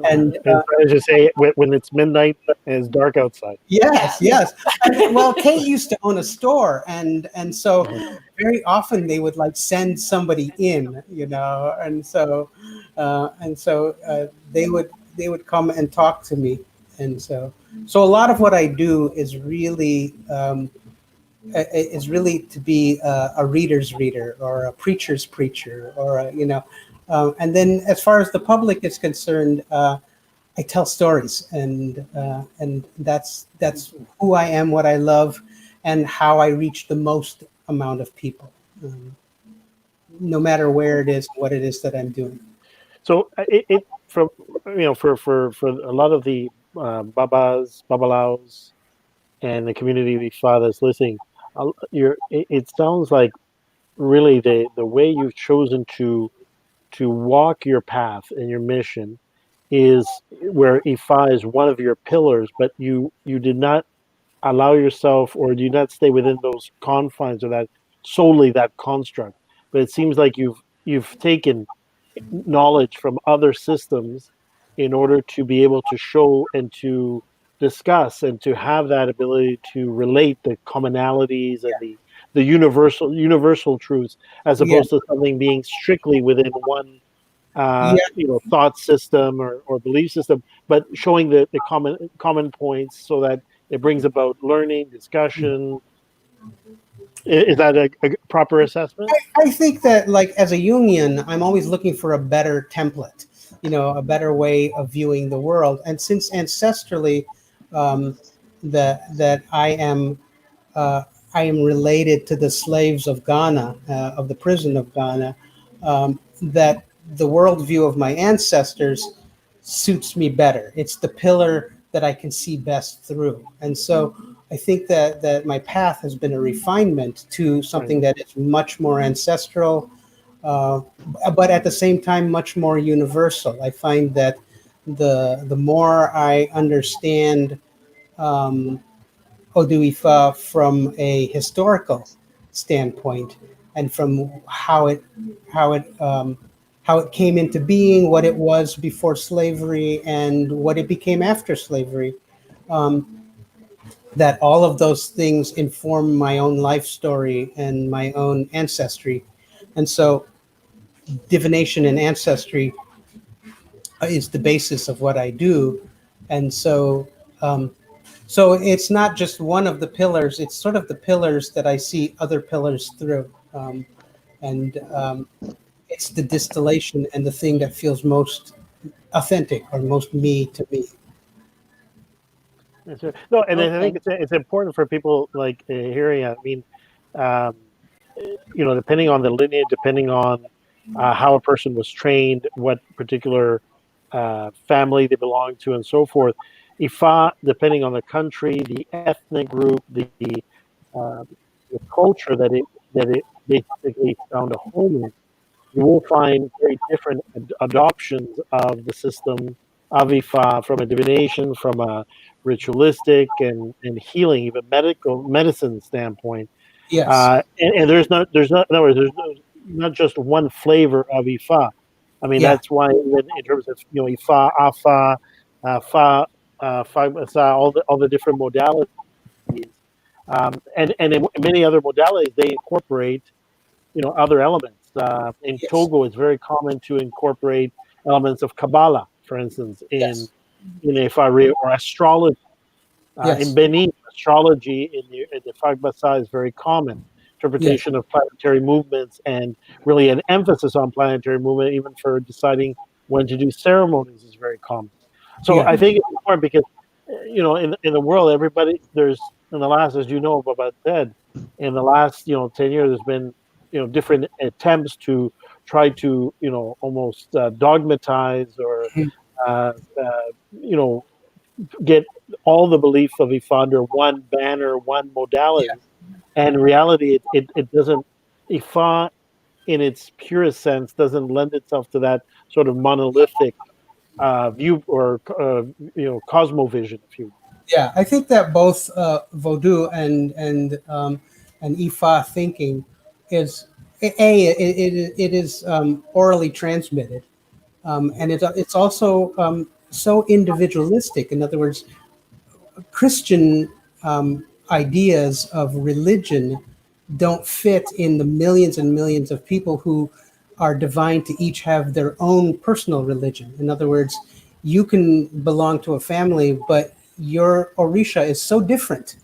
and As you say, when it's midnight and it's dark outside. yes. Well, Kate used to own a store, and so very often they would like send somebody in, and so they would come and talk to me, and so a lot of what I do is really to be a reader's reader or a preacher's preacher, or and then as far as the public is concerned. I tell stories, and that's who I am, what I love, and how I reach the most amount of people, no matter where it is, what it is that I'm doing. So it from for a lot of the babalaos, and the community of Ifá that's listening, it sounds like really the way you've chosen to walk your path and your mission is where Ifa is one of your pillars, but you did not allow yourself, or do not stay within those confines, or that solely that construct. But it seems like you've taken knowledge from other systems in order to be able to show and to discuss and to have that ability to relate the commonalities and the universal truths, as Yeah, opposed to something being strictly within one yeah, thought system or belief system, but showing the common points so that it brings about learning, discussion. Is that a proper assessment? I think that, like, as a Jungian, I'm always looking for a better template, a better way of viewing the world. And since ancestrally, um, that uh, I am related to the slaves of Ghana, of the prison of Ghana, that the worldview of my ancestors suits me better. It's the pillar that I can see best through. And so I think that my path has been a refinement to Right. something that is much more ancestral, uh, but at the same time much more universal. I find that the more I understand um, Odu Ifa from a historical standpoint, and from how it how it came into being, what it was before slavery, and what it became after slavery. Um, that all of those things inform my own life story and my own ancestry, and so divination and ancestry is the basis of what I do, and um, so it's not just one of the pillars; it's sort of the pillars that I see other pillars through, and it's the distillation and the thing that feels most authentic or most me to me. That's right. No, and I think Okay. it's important for people like hearing it. I mean, um, depending on the lineage, depending on how a person was trained, what particular family they belong to, and so forth. Ifa, depending on the country, the ethnic group, the the culture that it basically found a home in, you will find very different adoptions of the system of Ifa from a divination, from a ritualistic and healing, even medicine standpoint. Yes. And in other words, there's no, not just one flavor of Ifa. I mean, Yeah. that's why even in terms of Ifa, Afa, Fa, all the different modalities, and in many other modalities, they incorporate other elements. In Yes. Togo, it's very common to incorporate elements of Kabbalah, for instance, Yes. in Ifa or astrology. In Yes. Benin, astrology in the Fagbasa is very common. Yes. Interpretation of planetary movements and really an emphasis on planetary movement, even for deciding when to do ceremonies, is very common. So Yeah. I think it's important because, in the world, everybody there's in the last, as you know about TED, in the last 10 years, there's been different attempts to try to almost dogmatize or Mhm. uh, uh, you know get all the beliefs of Ifa under one banner, one Yeah. modality. And in reality, it doesn't, Ifa in its purest sense doesn't lend itself to that sort of monolithic view or, cosmovision, if you will. Yeah. I think that both Vodou and Ifa thinking is it is orally transmitted, and it's also so individualistic. In other words, Christian ideas of religion don't fit in the millions and millions of people who are divine to each have their own personal religion. In other words, you can belong to a family, but your Orisha is so different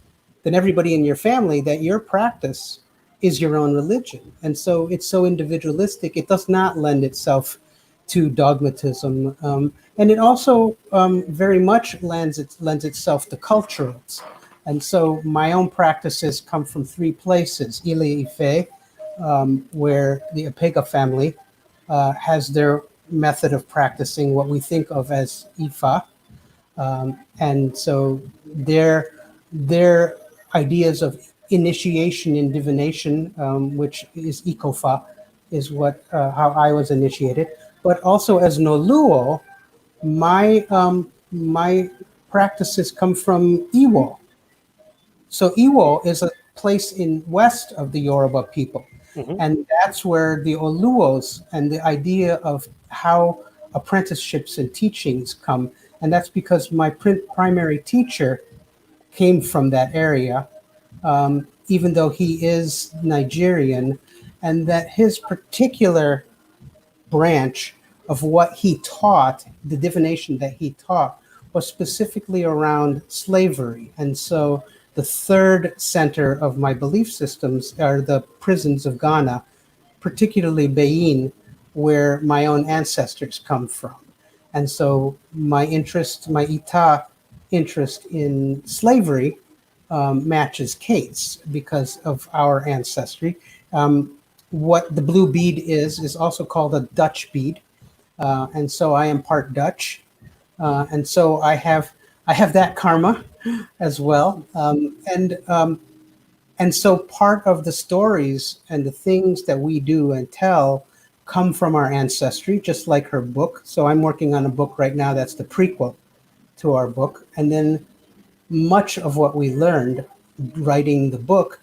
than everybody in your family that your practice is your own religion. And so it's so individualistic, it does not lend itself to dogmatism. And it also very much lends itself to culturals. And so my own practices come from three places: Ile Ife, where the Epega family has their method of practicing what we think of as Ifa. And so their ideas of initiation in divination, which is Ikofa, is what how I was initiated. But also as Noluo, my practices come from Iwo. So Iwo is a place in west of the Yoruba people. Hmm. And that's where the Oluwos and the idea of how apprenticeships and teachings come. And that's because my primary teacher came from that area, even though he is Nigerian, and that his particular branch of what he taught, the divination that he taught, was specifically around slavery. And so the third center of my belief systems are the prisons of Ghana, particularly Beyin, where my own ancestors come from. And so my interest, my Ita interest in slavery matches Kate's because of our ancestry. What the blue bead is also called a Dutch bead, and so I am part Dutch, and so I have that karma as well, and so part of the stories and the things that we do and tell come from our ancestry, just like her book. So I'm working on a book right now that's the prequel to our book, and then much of what we learned writing the book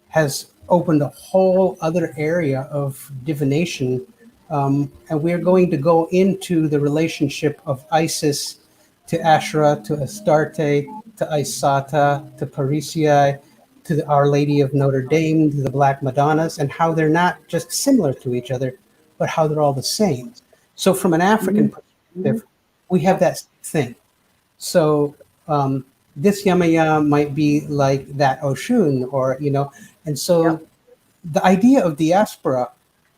has opened a whole other area of divination. And we're going to go into the relationship of Isis to Asherah, to Astarte, to Isata, to Parisia, to the Our Lady of Notre Dame, to the Black Madonnas, and how they're not just similar to each other, but how they're all the same. So, from an African perspective, we have that thing. So, this Yemaya might be like that Oshun, or and so the idea of diaspora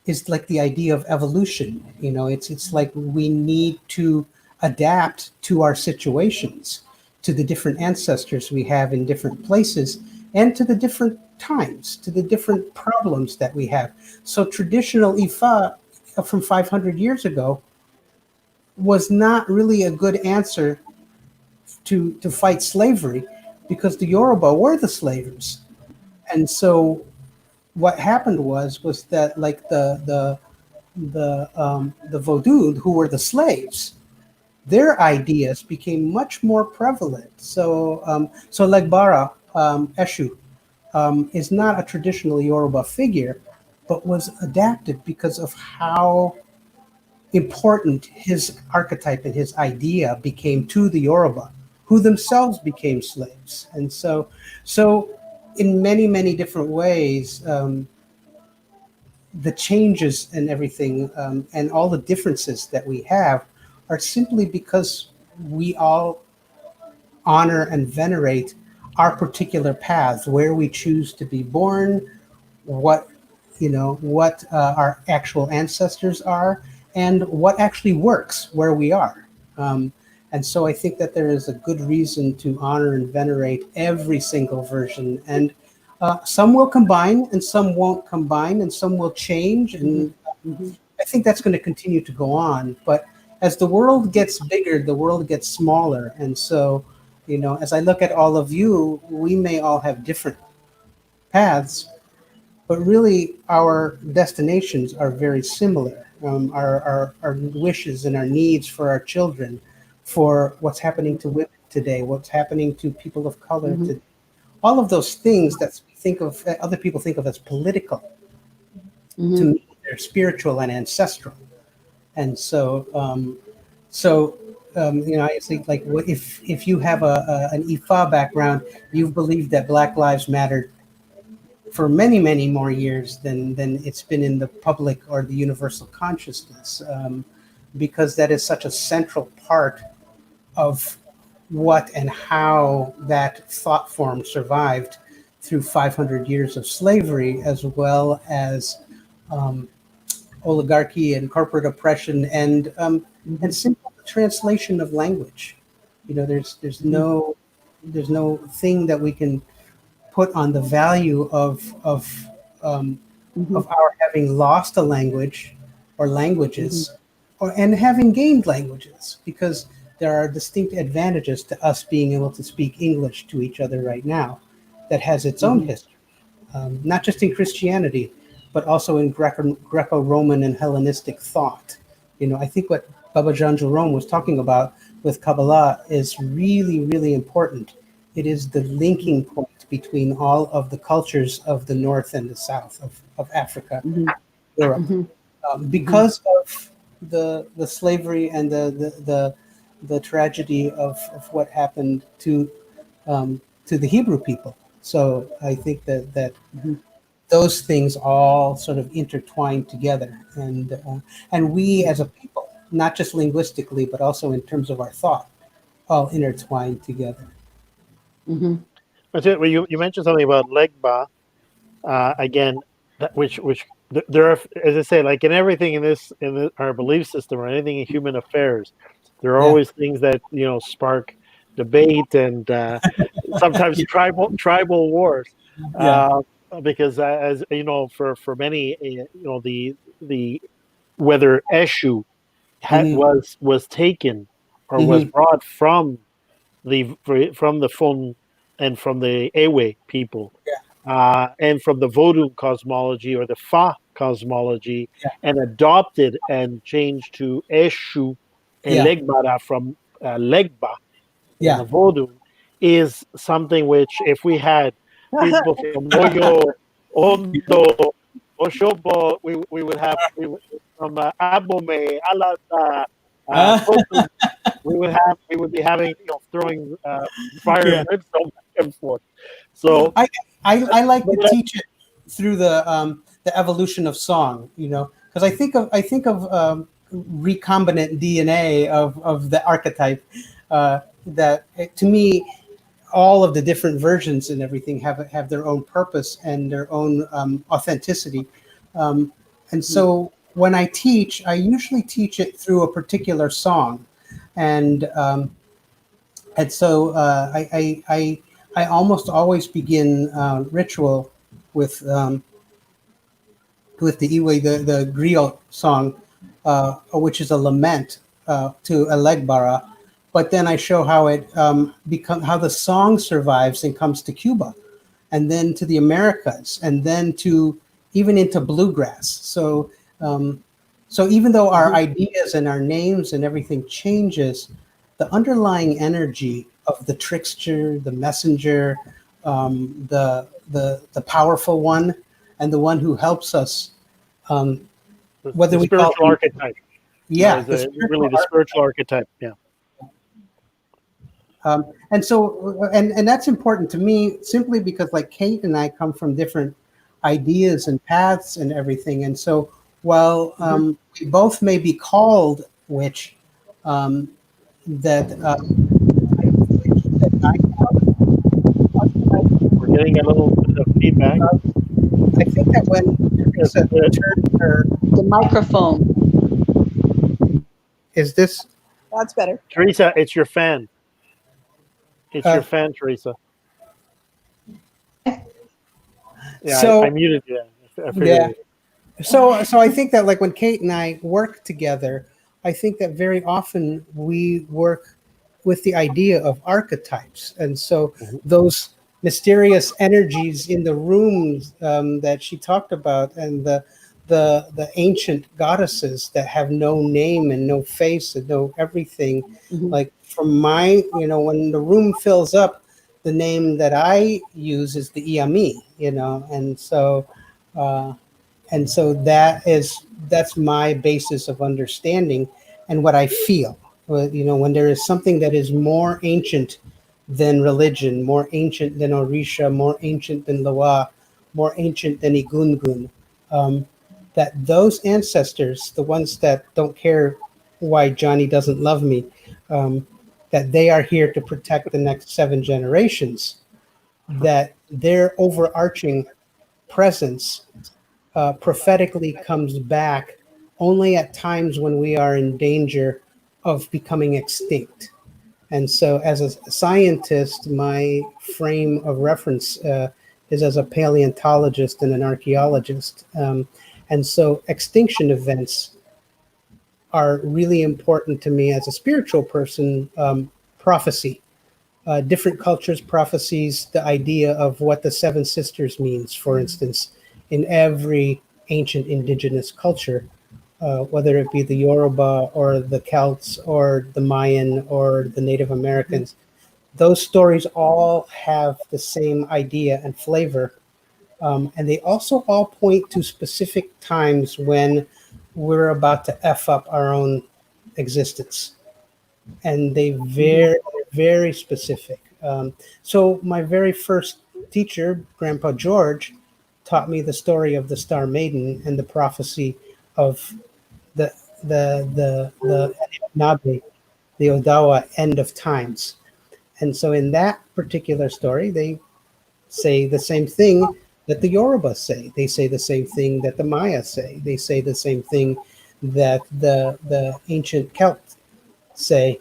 is like the idea of evolution. It's like we need to adapt to our situations, to the different ancestors we have in different places, and to the different times, to the different problems that we have. So traditional Ifa from 500 years ago was not really a good answer to fight slavery, because the Yoruba were the slavers. And so what happened was that like the Vodou, who were the slaves, their ideas became much more prevalent. So so Legbara Eshu is not a traditional Yoruba figure, but was adapted because of how important his archetype and his idea became to the Yoruba, who themselves became slaves. And so in many, many different ways, the changes and everything and all the differences that we have are simply because we all honor and venerate our particular paths, where we choose to be born, what what our actual ancestors are, and what actually works where we are. And so I think that there is a good reason to honor and venerate every single version. And some will combine, and some won't combine, and some will change. And I think that's going to continue to go on. But as the world gets bigger, the world gets smaller. And so, as I look at all of you, we may all have different paths, but really our destinations are very similar. Our wishes and our needs for our children, for what's happening to women today, what's happening to people of color today, all of those things that we think of, other people think of as political, to me they're spiritual and ancestral. And so I think like if you have an Ifa background, you've believed that Black Lives Mattered for many, many more years than it's been in the public or the universal consciousness, because that is such a central part of what and how that thought form survived through 500 years of slavery, as well as oligarchy and corporate oppression and simple translation of language. There's no thing that we can put on the value of our having lost a language or languages, and having gained languages, because there are distinct advantages to us being able to speak English to each other right now that has its own history, not just in Christianity, but also in Greco-Roman and Hellenistic thought. I think what Baba John Jerome was talking about with Kabbalah is really, really important. It is the linking point between all of the cultures of the North and the South of Africa, Europe, because of the slavery and the tragedy of what happened to the Hebrew people. So I think that those things all sort of intertwine together, and we as a people, not just linguistically, but also in terms of our thought, all intertwine together. That's it. Well, you mentioned something about Legba again, which there are, as I say, like in everything in our belief system or anything in human affairs, there are always things that spark debate and sometimes tribal wars. Because as you know, for many, the whether Eshu was taken or was brought from the Fon and from the Ewe people, and from the Vodou cosmology or the Fa cosmology, and adopted and changed to Eshu Elegbara from Legba in the Vodou, is something which, if we had people from Oyo, Ondo, Oshobo, we would from Abome, Alata, Totu, we would be having throwing fire and brimstone back and forth. So I like to teach it through the evolution of song, because I think of recombinant DNA of the archetype, that to me, all of the different versions and everything have their own purpose and their own authenticity. And so when I teach, I usually teach it through a particular song. And so I almost always begin ritual with the Iwe, the griot song, which is a lament to Elegbara. But then I show how it how the song survives and comes to Cuba, and then to the Americas, and then to even into bluegrass. So so even though our ideas and our names and everything changes, the underlying energy of the trickster, the messenger, the powerful one, and the one who helps us, whether The we call spiritual him, archetype. yeah, Really the spiritual archetype. Yeah. And so, and that's important to me simply because, like, Kate and I come from different ideas and paths and everything. And so, while we both may be called witch, that We're getting a little bit of feedback. I think that when Teresa turned her, The microphone. is this? That's better. Teresa, it's your fan. It's your fan, Teresa. Yeah, So I muted you. I figured yeah. it. So I think that, like, when Kate and I work together, I think that very often we work with the idea of archetypes, and so those mysterious energies in the rooms that she talked about, and the ancient goddesses that have no name and no face and no everything. Like, from my, when the room fills up, the name that I use is the Iami, and so. And so that's my basis of understanding and what I feel. Well, when there is something that is more ancient than religion, more ancient than Orisha, more ancient than Loa, more ancient than Igungun, that those ancestors, the ones that don't care why Johnny doesn't love me, that they are here to protect the next 7 generations, that their overarching presence prophetically comes back only at times when we are in danger of becoming extinct. And so, as a scientist, my frame of reference is as a paleontologist and an archaeologist. And so, extinction events are really important to me as a spiritual person. Prophecy, different cultures' prophecies, the idea of what the 7 sisters means, for instance, in every ancient indigenous culture, whether it be the Yoruba or the Celts or the Mayan or the Native Americans. Those stories all have the same idea and flavor. And they also all point to specific times when we're about to F up our own existence. And very specific. So my very first teacher, Grandpa George, taught me the story of the Star Maiden and the prophecy of the Nabe, the Odawa end of times. And so in that particular story, they say the same thing that the Yoruba say. They say the same thing that the Maya say. They say the same thing that the ancient Celts say.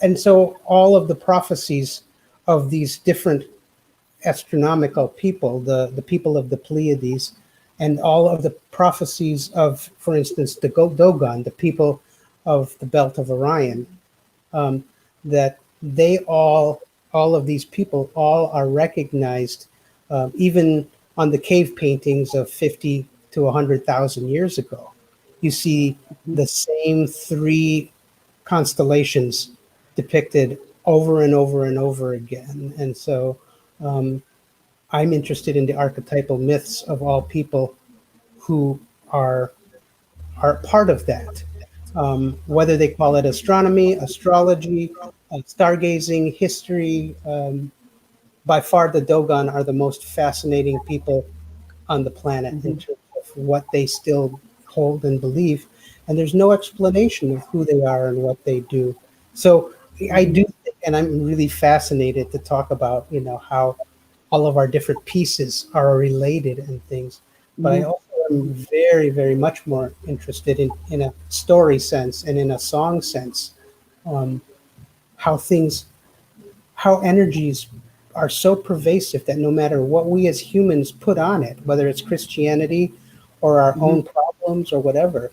And so all of the prophecies of these different astronomical people, the people of the Pleiades, and all of the prophecies of, for instance, the Dogon, the people of the belt of Orion, that they all of these people all are recognized, even on the cave paintings of 50 to 100,000 years ago. You see the same 3 constellations depicted over and over and over again. And so I'm interested in the archetypal myths of all people who are part of that. Whether they call it astronomy, astrology, stargazing, history, by far the Dogon are the most fascinating people on the planet in terms of what they still hold and believe. And there's no explanation of who they are and what they do. So I do think, and I'm really fascinated to talk about, how all of our different pieces are related and things. But I also am very, very much more interested in a story sense and in a song sense, how energies are so pervasive that no matter what we as humans put on it, whether it's Christianity or our own problems or whatever,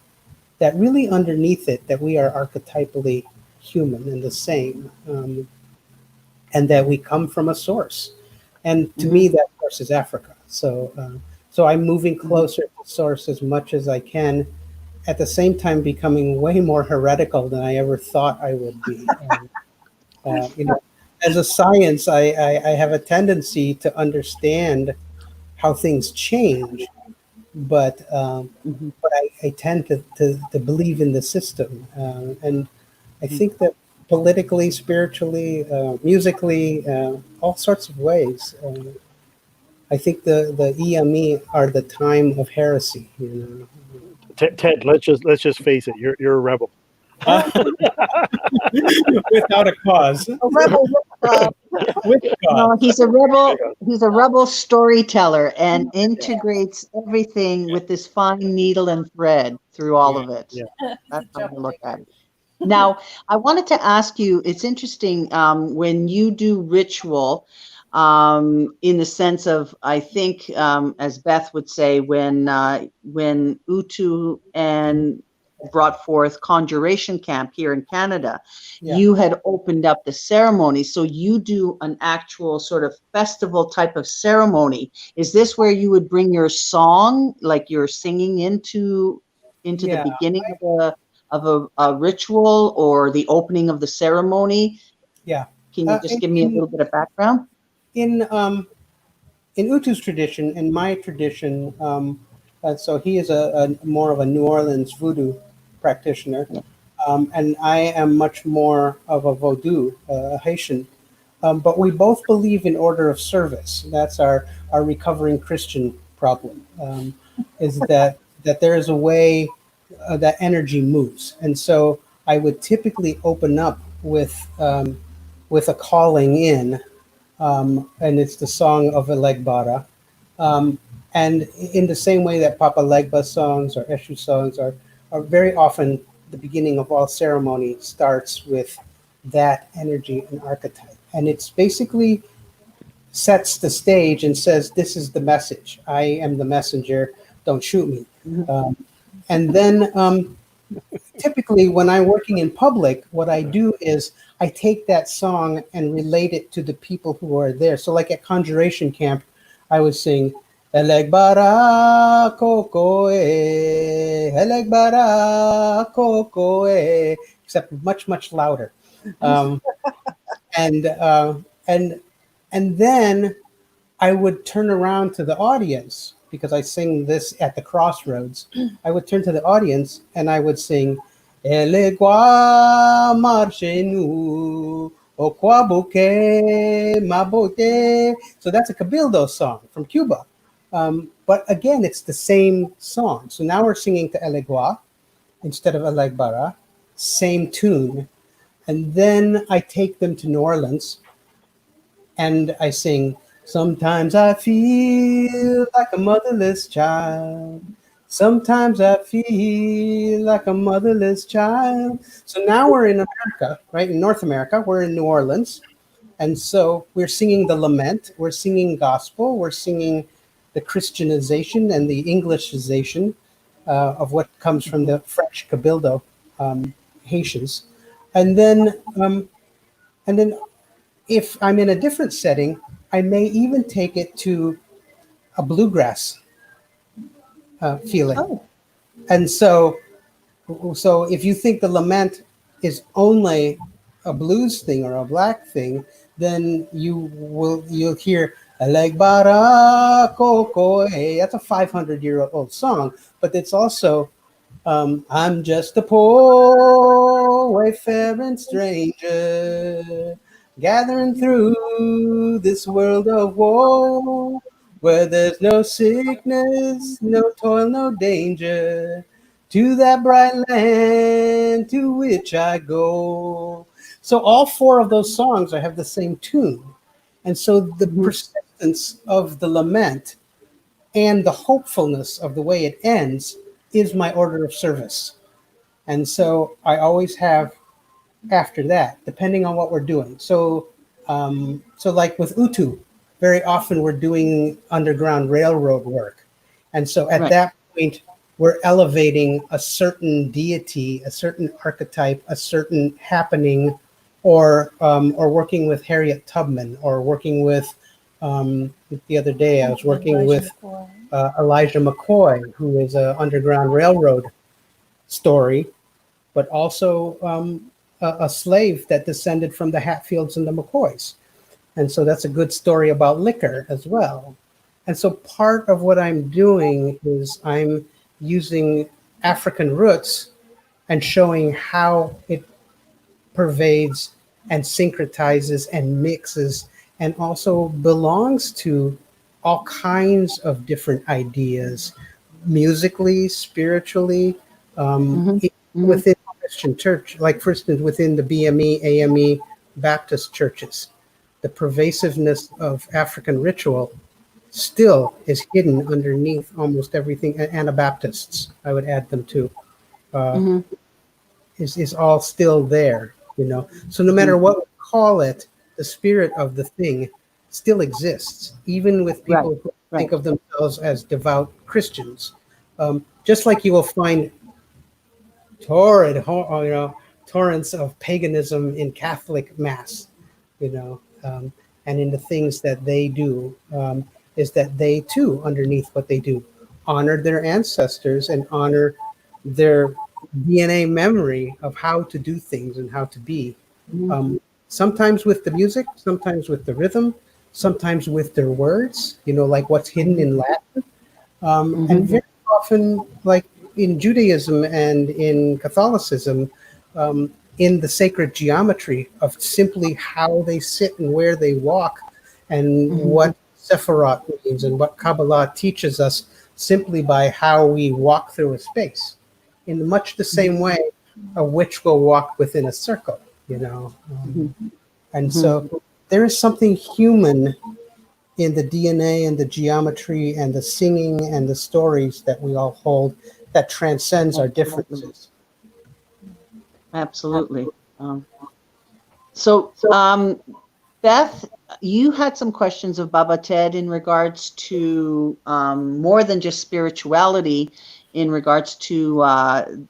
that really underneath it, that we are archetypally human and the same, and that we come from a source. And to me, that source is Africa. So I'm moving closer to source as much as I can, at the same time becoming way more heretical than I ever thought I would be. You know, as a science, I have a tendency to understand how things change, but I tend to believe in the system, and I think that politically, spiritually, musically, all sorts of ways. I think the EME are the time of heresy. You Ted, let's just face it. You're a rebel. know, without a cause, A rebel with No, cause. he's a rebel. He's a rebel storyteller and integrates everything with this fine needle and thread through all of it. Yeah. That's how I look at it. Now, I wanted to ask you, it's interesting when you do ritual, in the sense of, I think, as Beth would say, when Utu and brought forth Conjuration Camp here in Canada, Yeah. you had opened up the ceremony. So you do an actual sort of festival type of ceremony. Is this where you would bring your song, like you're singing into the Yeah. beginning of a ritual or the opening of the ceremony? Yeah. Can you just give me a little bit of background? In in Utu's tradition, in my tradition, so he is a more of a New Orleans voodoo practitioner, and I am much more of a Vodou, a Haitian. But we both believe in order of service. That's our recovering Christian problem, is that there is a way that energy moves. And so I would typically open up with a calling in, and it's the song of Elegbara. And in the same way that Papa Legba songs or Eshu songs are very often the beginning of all ceremony starts with that energy and archetype. And it's basically sets the stage and says, this is the message. I am the messenger. Don't shoot me. And then typically when I'm working in public, what I do is I take that song and relate it to the people who are there. So like at Conjuration Camp, I would sing, Elegbara kokoe, Elegbara kokoe, except much, much louder. Um, and and and then I would turn around to the audience because I sing this at the crossroads. I would turn to the audience and I would sing Elegua marchenu okwabuke mabote. So that's a Cabildo song from Cuba. But again, it's the same song. So now we're singing to Elegua instead of Elegbara, same tune. And then I take them to New Orleans and I sing, sometimes I feel like a motherless child. Sometimes I feel like a motherless child. So now we're in America, right? In North America, we're in New Orleans. And so we're singing the lament, we're singing gospel, we're singing the Christianization and the Englishization of what comes from the French Cabildo Haitians. And then if I'm in a different setting, I may even take it to a bluegrass feeling. Oh, And so if you think the lament is only a blues thing or a black thing, then you'll hear Elegbara Koko. That's a 500-year-old song, but it's also I'm just a poor wayfaring stranger, gathering through this world of woe, where there's no sickness, no toil, no danger, to that bright land to which I go. So all four of those songs I have the same tune. And so the persistence of the lament and the hopefulness of the way it ends is my order of service. And so I always have after that, depending on what we're doing. So like with Utu, very often we're doing underground railroad work. And so at Right. that point, we're elevating a certain deity, a certain archetype, a certain happening, or working with Harriet Tubman, or working with The other day I was working with Elijah McCoy, who is an Underground Railroad story, but also a slave that descended from the Hatfields and the McCoys. And so that's a good story about liquor as well. And so part of what I'm doing is I'm using African roots and showing how it pervades and syncretizes and mixes and also belongs to all kinds of different ideas, musically, spiritually, within Christian church, like for instance, within the BME, AME Baptist churches. The pervasiveness of African ritual still is hidden underneath almost everything. Anabaptists, I would add them to, is all still there, you know. So no matter what we call it, the spirit of the thing still exists, even with people who think of themselves as devout Christians. Just like you will find torrents of paganism in Catholic Mass, you know, and in the things that they do, is that they too, underneath what they do, honor their ancestors and honor their DNA memory of how to do things and how to be. Sometimes with the music, sometimes with the rhythm, sometimes with their words, you know, like what's hidden in Latin. And very often, like in Judaism and in Catholicism, in the sacred geometry of simply how they sit and where they walk and what Sephirot means and what Kabbalah teaches us simply by how we walk through a space. In much the same way, a witch will walk within a circle, you know. And so there is something human in the DNA and the geometry and the singing and the stories that we all hold that transcends our differences. Absolutely. So, Beth, you had some questions of Baba Ted in regards to more than just spirituality, in regards to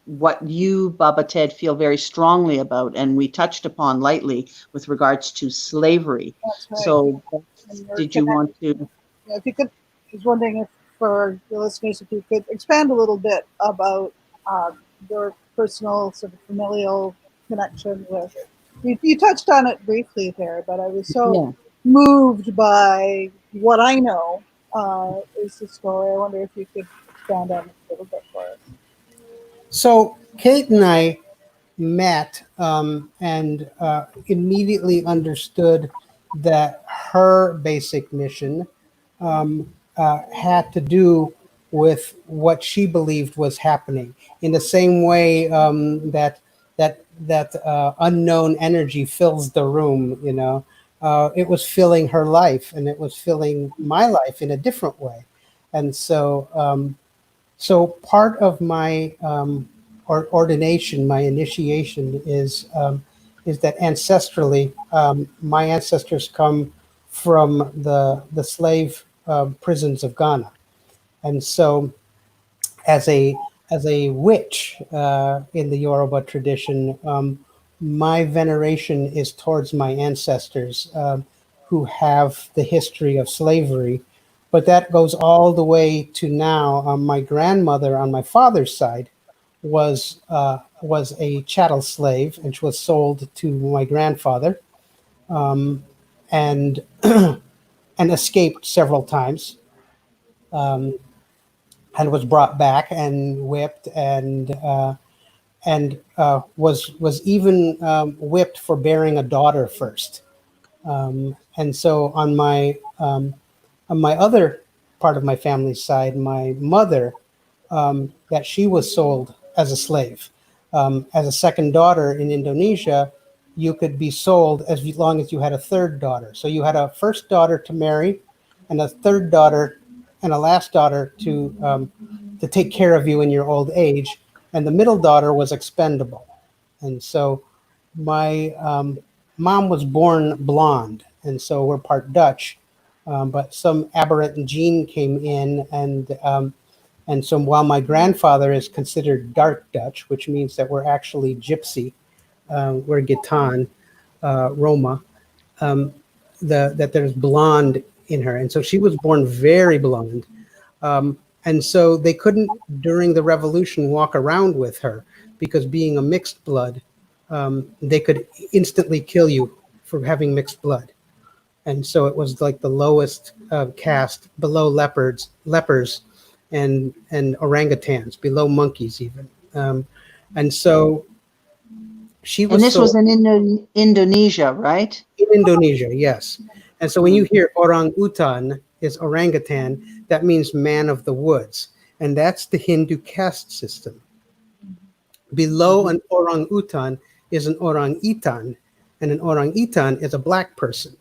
what you, Baba Ted, feel very strongly about, and we touched upon lightly with regards to slavery. That's right. So, did you want to? Yeah, if you could, I was wondering if for the listeners, if you could expand a little bit about your personal sort of familial connection with. You touched on it briefly there, but I was so moved by what I know is the story. I wonder if you could expand on it a little bit for us. So Kate and I met and immediately understood that her basic mission had to do with what she believed was happening. In the same way that unknown energy fills the room, you know, it was filling her life, and it was filling my life in a different way. And so, so part of my ordination, my initiation, is that ancestrally, my ancestors come from the slave prisons of Ghana, and so as a witch in the Yoruba tradition, my veneration is towards my ancestors who have the history of slavery. But that goes all the way to now. My grandmother on my father's side was a chattel slave, and she was sold to my grandfather, and and escaped several times, and was brought back and whipped and was even whipped for bearing a daughter first. And so on my other part of my family's side, my mother, that she was sold as a slave. As a second daughter in Indonesia, you could be sold as long as you had a third daughter. So you had a first daughter to marry, and a third daughter, and a last daughter to take care of you in your old age, and the middle daughter was expendable. And so my mom was born blonde, and so we're part Dutch, but some aberrant gene came in, and so while my grandfather is considered dark Dutch, which means that we're actually Gypsy, we're Gittan, Roma, that there's blonde in her. And so she was born very blonde. And so they couldn't, during the revolution, walk around with her because being a mixed blood, they could instantly kill you for having mixed blood. And so it was like the lowest caste, below lepers, and orangutans, below monkeys even. And so she was. And this was in Indonesia, right? In Indonesia, yes. And so when you hear orang utan is orangutan, that means man of the woods. And that's the Hindu caste system. Below an orang utan is an orang itan, and an orang itan is a black person.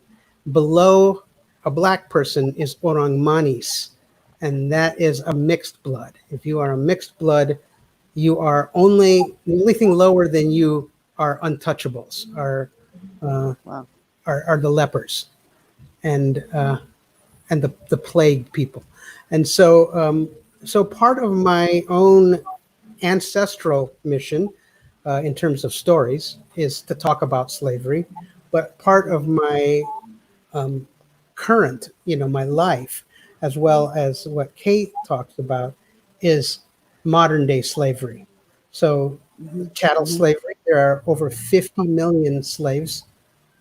Below a black person is orang manis, and that is a mixed blood. If you are a mixed blood, you are the only thing lower than you are untouchables, are the lepers, and the plagued people. And so so part of my own ancestral mission in terms of stories is to talk about slavery, but part of my current, my life, as well as what Kate talks about, is modern day slavery. So chattel slavery, there are over 50 million slaves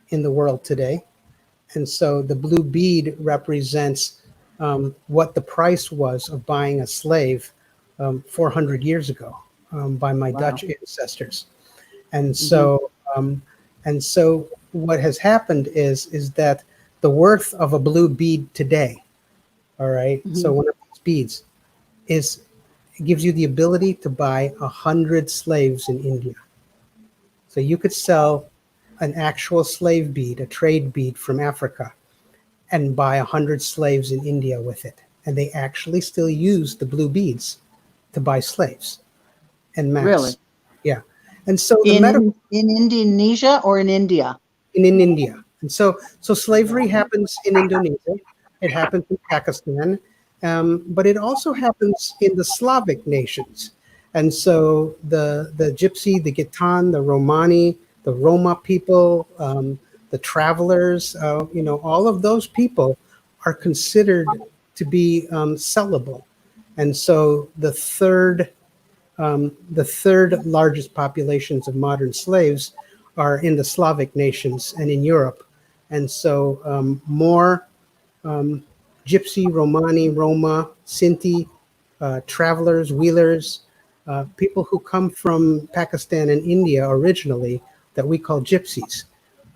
in the world today. And so the blue bead represents what the price was of buying a slave 400 years ago by my Dutch ancestors. And so what has happened is that the worth of a blue bead today, all right, so one of these beads gives you the ability to buy 100 slaves in India. So you could sell an actual slave bead, a trade bead from Africa, and buy 100 slaves in India with it. And they actually still use the blue beads to buy slaves en masse. Really? Yeah. And so in Indonesia or in India? In India. And so slavery happens in Indonesia. It happens in Pakistan. But it also happens in the Slavic nations. And so the Gypsy, the Gitane, the Romani, the Roma people, the travelers, all of those people are considered to be sellable. And so the third largest populations of modern slaves are in the Slavic nations and in Europe. And so more Gypsy, Romani, Roma, Sinti, travelers, wheelers, people who come from Pakistan and India originally that we call gypsies,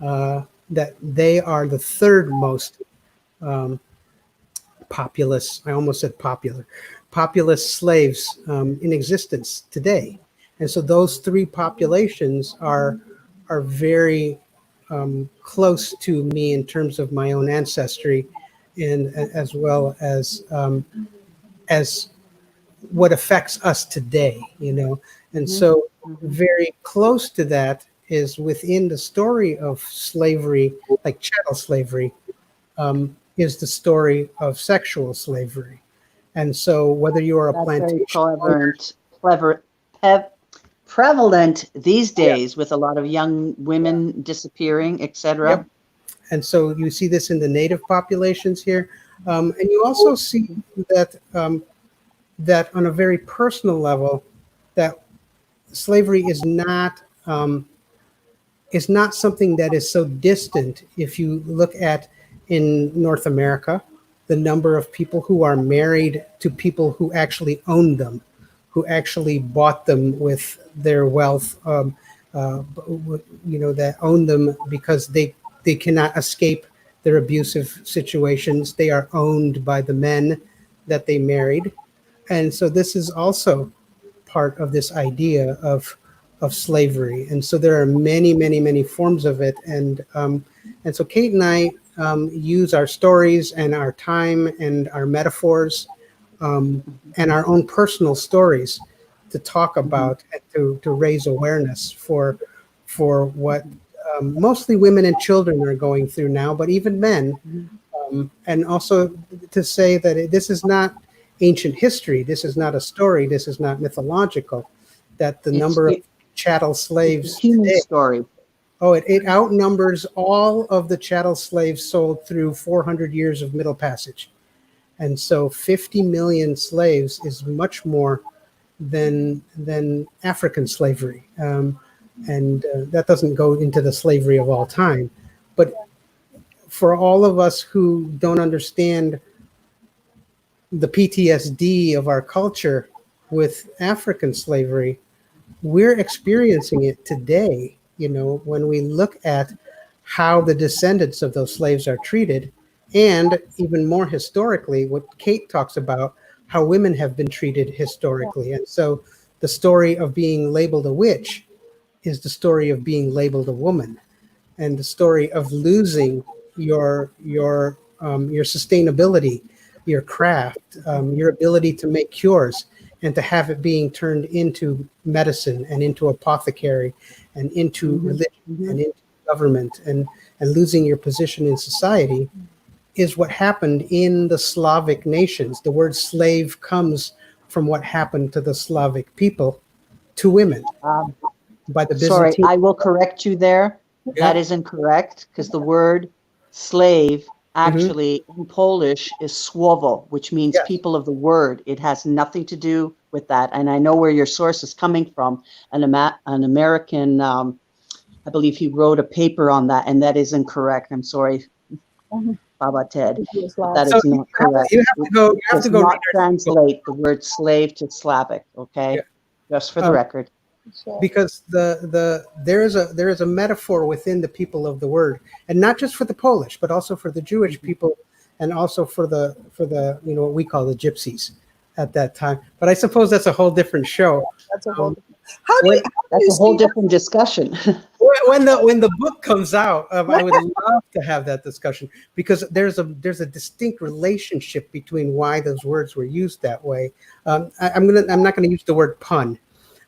that they are the third most populous slaves in existence today. And so those three populations are very close to me in terms of my own ancestry, and as well as what affects us today, and so very close to that is within the story of slavery, like chattel slavery, is the story of sexual slavery. And so whether you are a plantation owner, prevalent these days with a lot of young women disappearing, etc. Yep. And so you see this in the native populations here. And you also see that that on a very personal level, that slavery is not something that is so distant. If you look at in North America, the number of people who are married to people who actually own them, who actually bought them with their wealth, that own them because they cannot escape their abusive situations. They are owned by the men that they married. And so this is also part of this idea of slavery. And so there are many, many, many forms of it. And so Kate and I use our stories and our time and our metaphors and our own personal stories to talk about and to raise awareness for what mostly women and children are going through now, but even men. And also to say that this is not ancient history. This is not a story. This is not mythological. That the number of chattel slaves human today, story. Oh, it outnumbers all of the chattel slaves sold through 400 years of Middle Passage. And so 50 million slaves is much more than African slavery. And that doesn't go into the slavery of all time. But for all of us who don't understand the PTSD of our culture with African slavery, we're experiencing it today. You know, when we look at how the descendants of those slaves are treated, and even more historically, what Kate talks about, how women have been treated historically. And so the story of being labeled a witch is the story of being labeled a woman, and the story of losing your sustainability, your craft, your ability to make cures, and to have it being turned into medicine and into apothecary and into religion and into government, and losing your position in society is what happened in the Slavic nations. The word slave comes from what happened to the Slavic people to women by the Sorry, Byzantine. I will correct you there. Yeah. That is incorrect, because the word slave actually in Polish is słowo, which means Yes. people of the word. It has nothing to do with that. And I know where your source is coming from. An American, I believe he wrote a paper on that, and that is incorrect. I'm sorry, Baba Ted. That So is not correct. you have to go. You have Does to go not read our- translate the word slave to Slavic, okay? Yeah. Just for the record. because there is a metaphor within the people of the word, and not just for the Polish, but also for the Jewish people, and also for the what we call the gypsies at that time. But I suppose that's a whole different show. That's a whole. How do you That's a whole see different discussion. When the book comes out, I would love to have that discussion, because there's a distinct relationship between why those words were used that way. I'm not gonna use the word pun,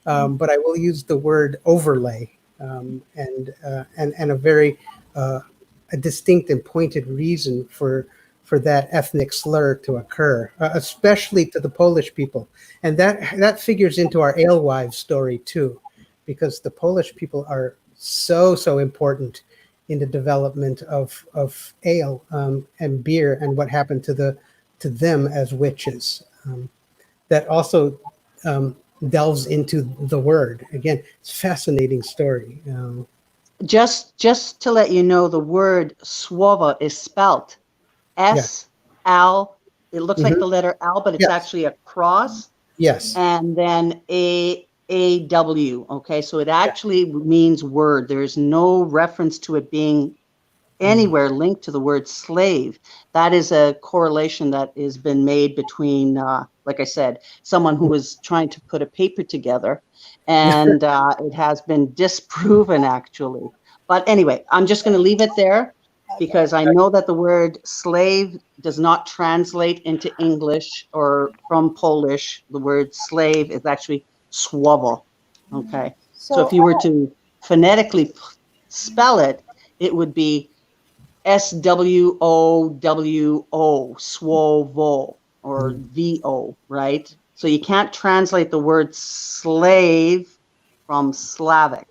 but I will use the word overlay, and a very a distinct and pointed reason for that ethnic slur to occur, especially to the Polish people, and that figures into our alewives story too, because the Polish people are so important in the development of ale and beer, and what happened to them as witches. That also delves into the word. Again, it's a fascinating story. Just to let you know, the word słowo is spelt S-L. It looks like the letter L, but it's Yes. actually a cross, Yes. and then A-W. Okay, so it actually means word. There is no reference to it being anywhere linked to the word slave. That is a correlation that has been made between, like I said, someone who was trying to put a paper together, and it has been disproven actually. But anyway, I'm just going to leave it there, because I know that the word slave does not translate into English or from Polish. The word slave is actually słowo. Okay, so if you were to phonetically spell it, it would be SWOWO, swovo, or VO, right? So you can't translate the word slave from Slavic.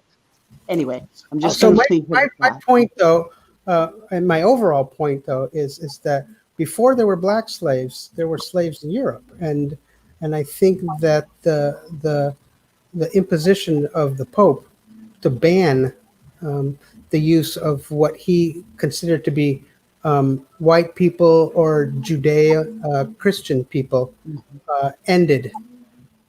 Anyway, I'm just So going to leave it at my that. point, though, and my overall point, though, is that before there were black slaves, there were slaves in Europe, and I think that the imposition of the Pope to ban the use of what he considered to be white people or Judeo-Christian people ended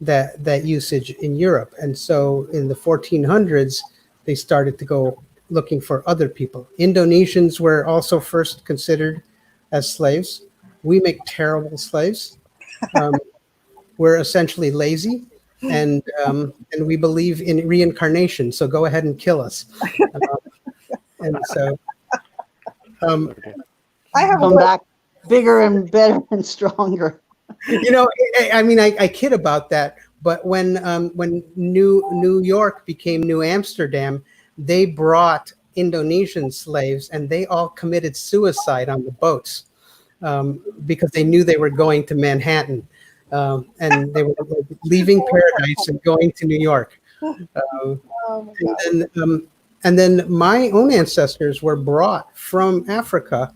that usage in Europe. And so in the 1400s, they started to go looking for other people. Indonesians were also first considered as slaves. We make terrible slaves. We're essentially lazy, and we believe in reincarnation. So go ahead and kill us. And so, I have a Come back bigger and better and stronger. I mean, I kid about that, but when New York became New Amsterdam, they brought Indonesian slaves, and they all committed suicide on the boats because they knew they were going to Manhattan, and they were leaving paradise and going to New York. Oh my God. And then And then my own ancestors were brought from Africa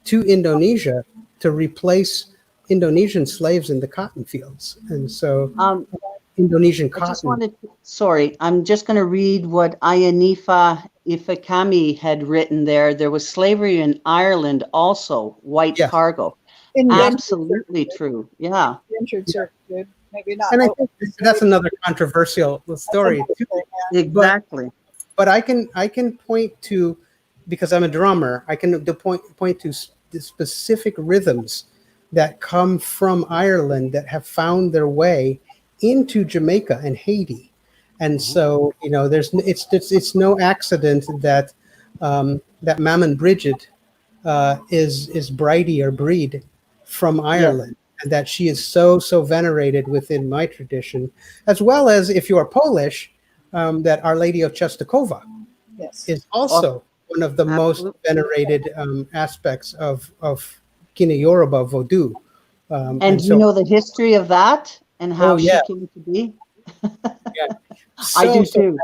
to Indonesia to replace Indonesian slaves in the cotton fields. And so Indonesian I just cotton. sorry, I'm just going to read what Ayanifa Ifakami had written there. There was slavery in Ireland also, white Yes. cargo. Absolutely true. Yeah. Indentured servitude, maybe not. And I think that's another controversial story too. Exactly. But I can point to, because I'm a drummer, I can point to the specific rhythms that come from Ireland that have found their way into Jamaica and Haiti. And so, you know, it's no accident that that Mammon Bridget is Bridie or Breed from Ireland, and that she is so venerated within my tradition, as well as, if you are Polish, that Our Lady of Częstochowa is also one of the most venerated aspects of Kina Yoruba Vodou. And do you know the history of that and how she came to be? I do too.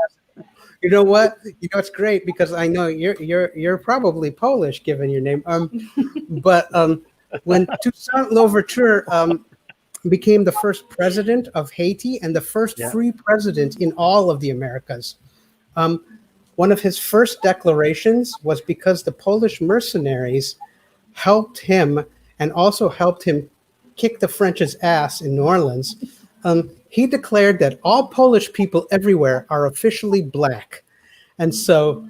You know what? You know, it's great because I know you're probably Polish given your name. But when Toussaint Louverture became the first president of Haiti and the first free president in all of the Americas, one of his first declarations was, because the Polish mercenaries helped him and also helped him kick the French's ass in New Orleans, he declared that all Polish people everywhere are officially black. And so,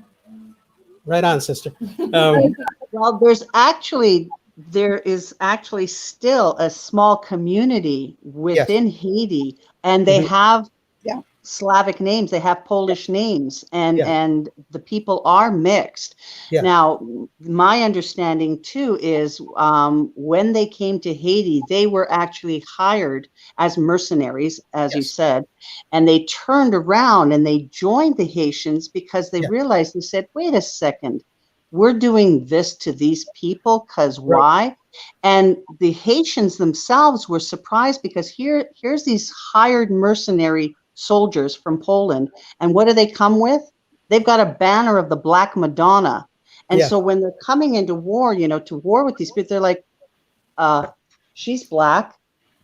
right on, sister. Well, there is actually still a small community within Haiti, and they have Slavic names, they have Polish names, and the people are mixed. Now, my understanding too is when they came to Haiti, they were actually hired as mercenaries, as you said, and they turned around and they joined the Haitians because they realized, they said, wait a second, we're doing this to these people because why? And the Haitians themselves were surprised because here's these hired mercenary soldiers from Poland, and what do they come with? They've got a banner of the Black Madonna. And so when they're coming into war, you know, to war with these people, they're like, she's black,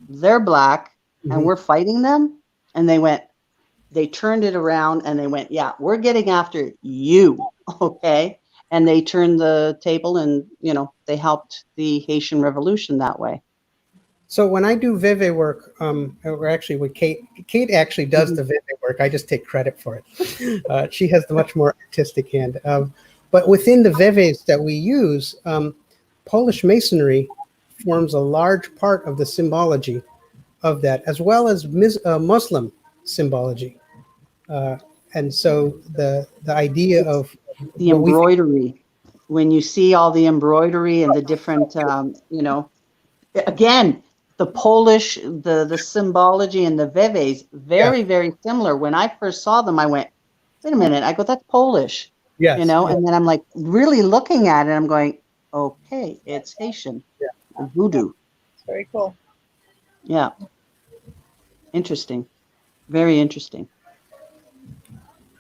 they're black, and we're fighting them. And they turned it around and they went, yeah, we're getting after you. Okay. And they turned the table, and, you know, they helped the Haitian Revolution that way. So when I do Veve work, or actually with Kate actually does the Veve work. I just take credit for it. She has the much more artistic hand. But within the Veves that we use, Polish masonry forms a large part of the symbology of that, as well as Muslim symbology. And so the idea of the embroidery, when you see all the embroidery and the different, you know, again, the Polish, the symbology and the Veves, very similar. When I first saw them, I went, wait a minute, I go, that's Polish, you know, and then I'm like really looking at it, I'm going, okay, it's Haitian, voodoo. Very cool. Yeah. Interesting. Very interesting.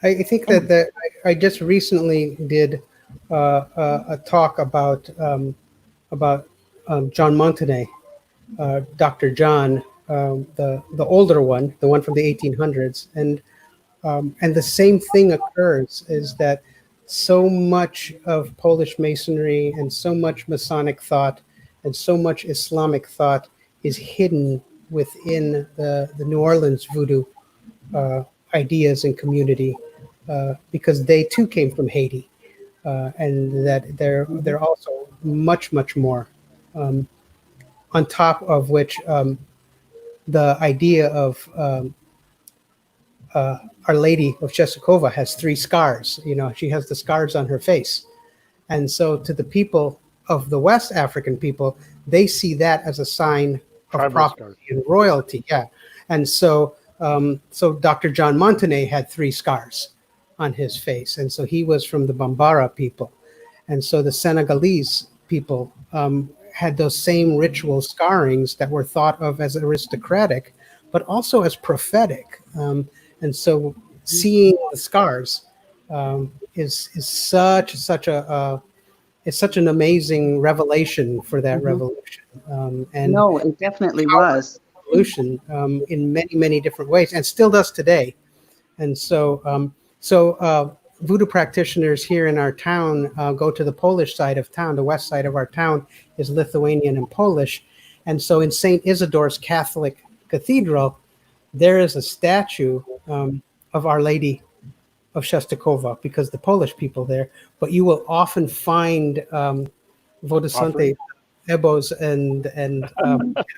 I think that I just recently did a talk about John Montané, Dr. John, the older one, the one from the 1800s, and the same thing occurs, is that so much of Polish Masonry and so much Masonic thought and so much Islamic thought is hidden within the New Orleans voodoo ideas and community, because they too came from Haiti, and that they're also much more. On top of which, the idea of Our Lady of Częstochowa has 3 scars. You know, she has the scars on her face, and so to the people of the West African people, they see that as a sign of property and royalty. Yeah, and so Dr. John Montané had 3 scars on his face, and so he was from the Bambara people, and so the Senegalese people had those same ritual scarrings that were thought of as aristocratic, but also as prophetic. And so seeing the scars is such a it's such an amazing revelation for that revolution, and No, it definitely power was. revolution in many different ways, and still does today. And so voodoo practitioners here in our town go to the Polish side of town. The west side of our town is Lithuanian and Polish, and so in Saint Isidore's Catholic Cathedral, there is a statue of Our Lady of Shostakova, because the Polish people there. But you will often find Vodosante ebos and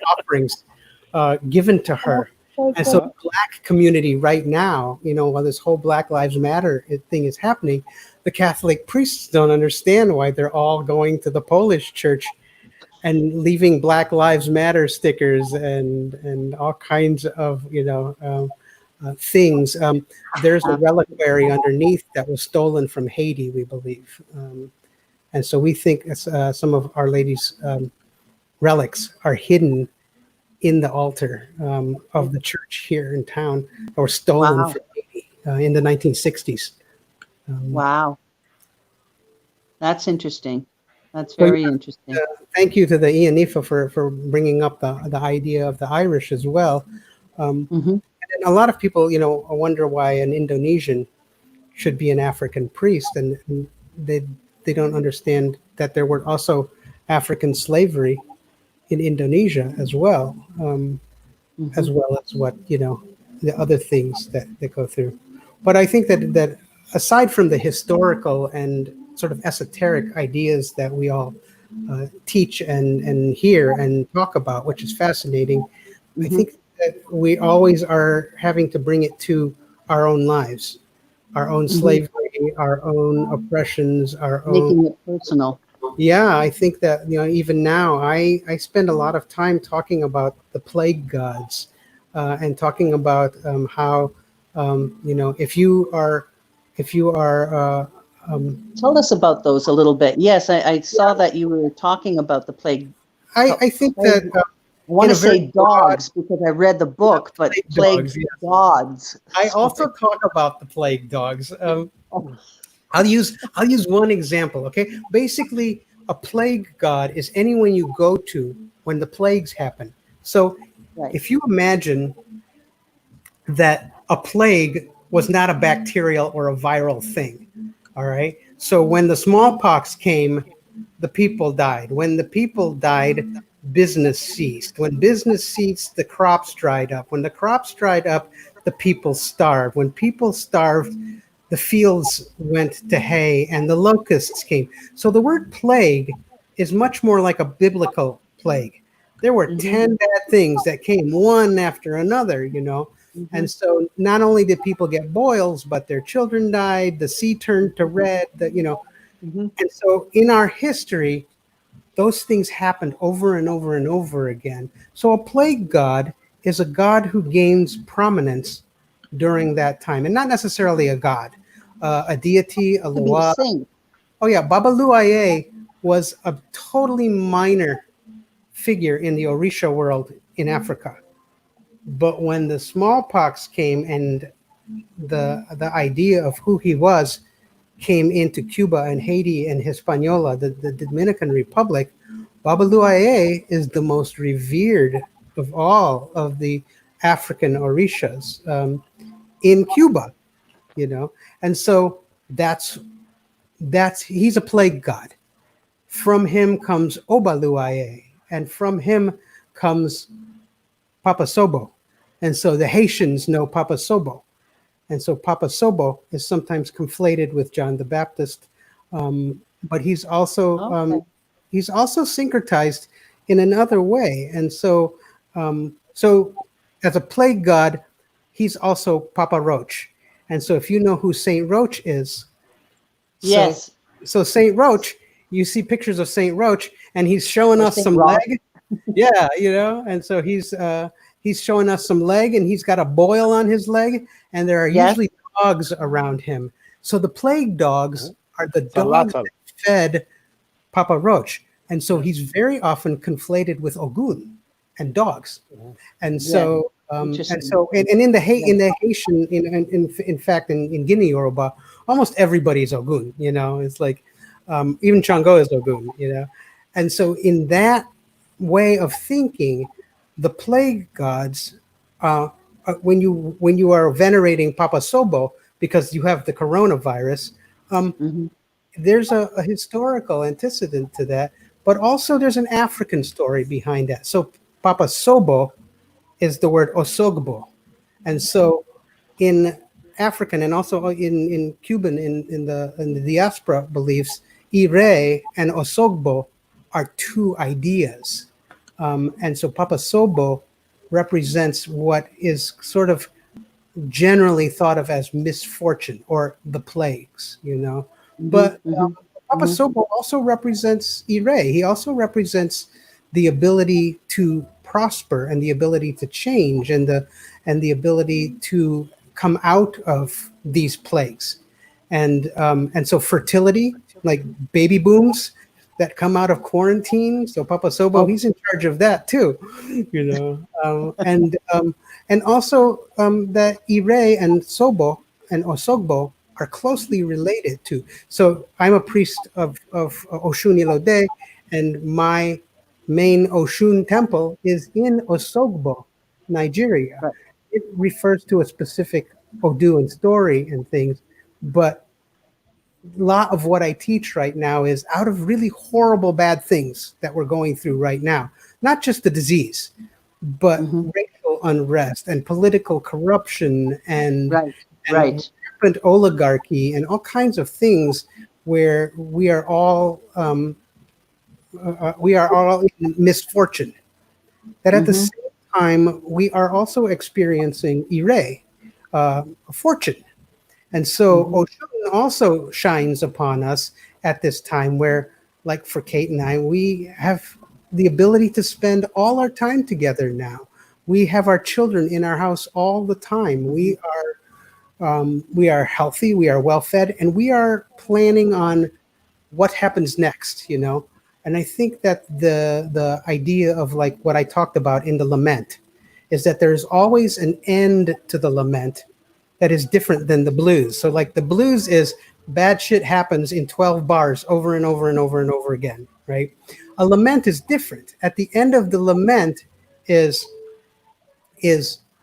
offerings given to her. And so the Black community right now, while this whole Black Lives Matter thing is happening, the Catholic priests don't understand why they're all going to the Polish church and leaving Black Lives Matter stickers and all kinds of things. There's a reliquary underneath that was stolen from Haiti, we believe, and so we think some of Our Lady's relics are hidden in the altar of the church here in town, or stolen from Haiti in the 1960s. Wow, that's interesting. That's very interesting. Thank you to the Ian Ifa for bringing up the idea of the Irish as well. And a lot of people, wonder why an Indonesian should be an African priest, and they don't understand that there were also African slavery in Indonesia as well as what the other things that they go through. But I think that aside from the historical and sort of esoteric ideas that we all teach and hear and talk about, which is fascinating, I think that we always are having to bring it to our own lives, our own slavery, our own oppressions, our Making own. it personal. Yeah, I think that even now I spend a lot of time talking about the plague gods and talking about how if you are Tell us about those a little bit. Yes, I saw that you were talking about the plague. I think that I want to say dogs because I read the book, but plague gods. I also talk about the plague dogs. I'll use one example. Okay, basically, a plague god is anyone you go to when the plagues happen. So, if you imagine that a plague was not a bacterial or a viral thing, all right. So when the smallpox came, the people died. When the people died, business ceased. When business ceased, the crops dried up. When the crops dried up, the people starved. When people starved, the fields went to hay and the locusts came. So the word plague is much more like a biblical plague. There were 10 bad things that came one after another, And so not only did people get boils, but their children died, the sea turned to red, And so in our history, those things happened over and over and over again. So a plague god is a god who gains prominence during that time, and not necessarily a god, a deity, a lua. Oh yeah, BabaNiAwo was a totally minor figure in the Orisha world in Africa. But when the smallpox came and the idea of who he was came into Cuba and Haiti and Hispaniola, the Dominican Republic, BabaNiAwo is the most revered of all of the African Orishas in Cuba, And so he's a plague god. From him comes Obaluaye, and from him comes Papa Sobo. And so the Haitians know Papa Sobo. And so Papa Sobo is sometimes conflated with John the Baptist, but he's also syncretized in another way. And so as a plague god, he's also Papa Roach. And so if you know who Saint Roach is, yes. So Saint Roach, you see pictures of Saint Roach, and he's showing us some leg. Yeah, and so he's showing us some leg, and he's got a boil on his leg, and there are usually dogs around him. So the plague dogs are the dogs that fed Papa Roach. And so he's very often conflated with Ogun and dogs. And so And so, and in the Haitian, in fact, in Guinea Yoruba, almost everybody's Ogun. You know, it's like even Chango is Ogun. You know, and so in that way of thinking, the plague gods, when you are venerating Papa Sobo because you have the coronavirus, there's a historical antecedent to that, but also there's an African story behind that. So Papa Sobo is the word Osogbo. And so in African and also in Cuban, in the diaspora beliefs, Ire and Osogbo are two ideas. And so Papa Sobo represents what is sort of generally thought of as misfortune or the plagues, you know. But Papa Sobo also represents Ire. He also represents the ability to prosper and the ability to change and the ability to come out of these plagues. And so fertility, like baby booms that come out of quarantine. So Papa Sobo, he's in charge of that too, you know. And also that Ire and Sobo and Osogbo are closely related to. So I'm a priest of Osun I'L'Ode, and my main Osun temple is in Osogbo, Nigeria. Right. It refers to a specific Odu and story and things, but a lot of what I teach right now is out of really horrible bad things that we're going through right now. Not just the disease, but racial unrest and political corruption and rampant oligarchy and all kinds of things where we are all in misfortune. That at the same time, we are also experiencing Ire, fortune. And so Oshun also shines upon us at this time where, like for Kate and I, we have the ability to spend all our time together now. We have our children in our house all the time. We are healthy, we are well fed, and we are planning on what happens next, you know. And I think that the idea of like what I talked about in the lament is that there's always an end to the lament that is different than the blues. So like the blues is bad shit happens in 12 bars over and over and over and over again, right? A lament is different. At the end of the lament is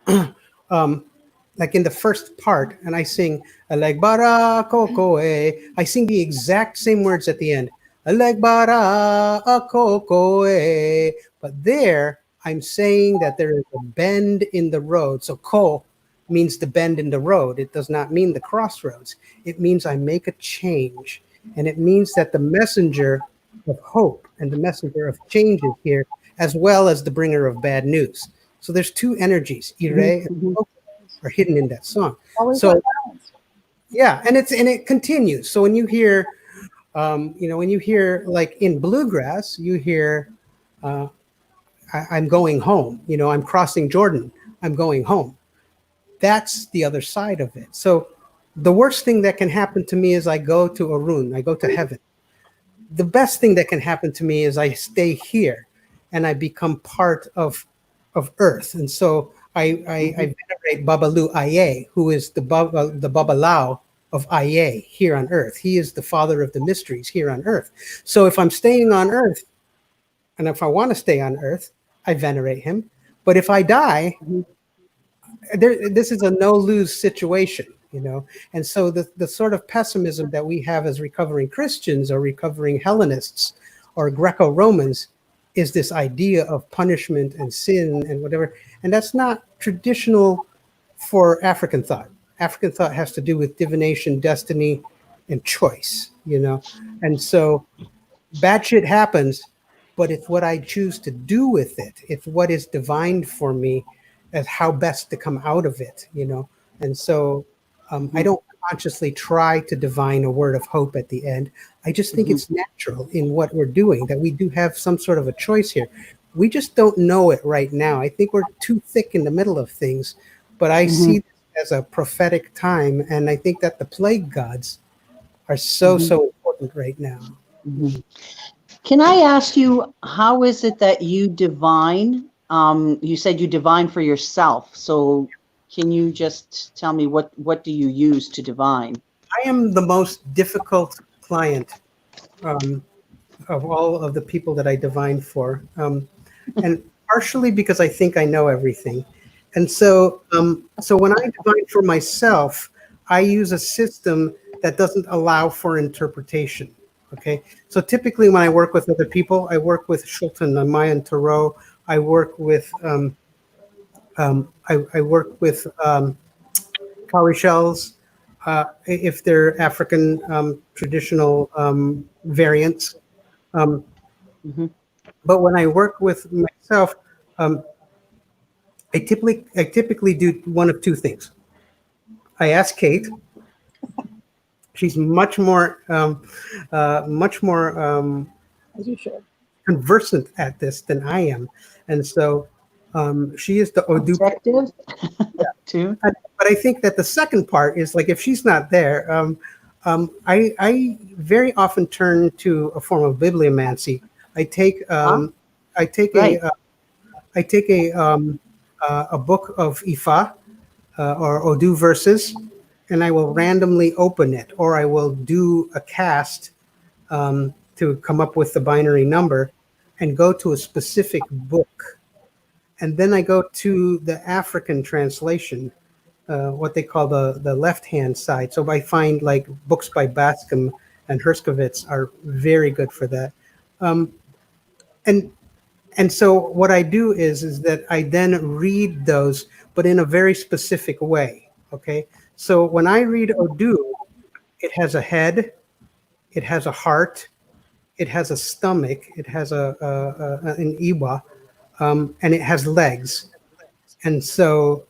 like in the first part, and I sing Alegbara Kokoe. I sing the exact same words at the end. Alegbara Kokoe. But there I'm saying that there is a bend in the road. So ko means the bend in the road. It does not mean the crossroads. It means I make a change. And it means that the messenger of hope and the messenger of change is here, as well as the bringer of bad news. So there's two energies, Ire and hope, are hidden in that song. So yeah, and it continues. So when you hear, when you hear like in bluegrass, you hear, I'm going home. You know, I'm crossing Jordan. I'm going home. That's the other side of it. So the worst thing that can happen to me is I go to Arun, I go to heaven. The best thing that can happen to me is I stay here and I become part of earth. And so I venerate Babalu Aye, who is the Babalao of Aye here on earth. He is the father of the mysteries here on earth. So if I'm staying on earth, and if I want to stay on earth, I venerate him. But if I die, this is a no-lose situation, you know. And so the sort of pessimism that we have as recovering Christians or recovering Hellenists or Greco-Romans is this idea of punishment and sin and whatever. And that's not traditional for African thought. African thought has to do with divination, destiny, and choice, you know. And so bad shit happens, but it's what I choose to do with it. It's what is divined for me as how best to come out of it, you know. And so I don't consciously try to divine a word of hope at the end. I just think it's natural in what we're doing, that we do have some sort of a choice here. We just don't know it right now. I think we're too thick in the middle of things, but I see this as a prophetic time. And I think that the plague gods are so important right now. Can I ask you, how is it that you divine you said you divine for yourself. So can you just tell me what do you use to divine? I am the most difficult client of all of the people that I divine for, and partially because I think I know everything. And so when I divine for myself, I use a system that doesn't allow for interpretation. Okay, so typically when I work with other people, I work with Shulton, Mayan Tarot. I work with I work with cowrie shells, if they're African traditional variants. Um, Mhm. but when I work with myself, um, I typically do one of two things. I ask Kate. She's much more As you should. conversant at this than I am, and so she is the Odu. Objective too. But I think that the second part is like if she's not there, I very often turn to a form of bibliomancy. I take I take Right. I take a book of Ifá or Odu verses, and I will randomly open it, or I will do a cast to come up with the binary number, and go to a specific book, and then I go to the African translation, what they call the left hand side. So I find like books by Bascom and Herskovitz are very good for that. Um, and and so what I do is that I then read those, but in a very specific way. Okay. So when I read Odu, it has a head, it has a heart, it has a stomach, it has an iwa, and it has legs. And so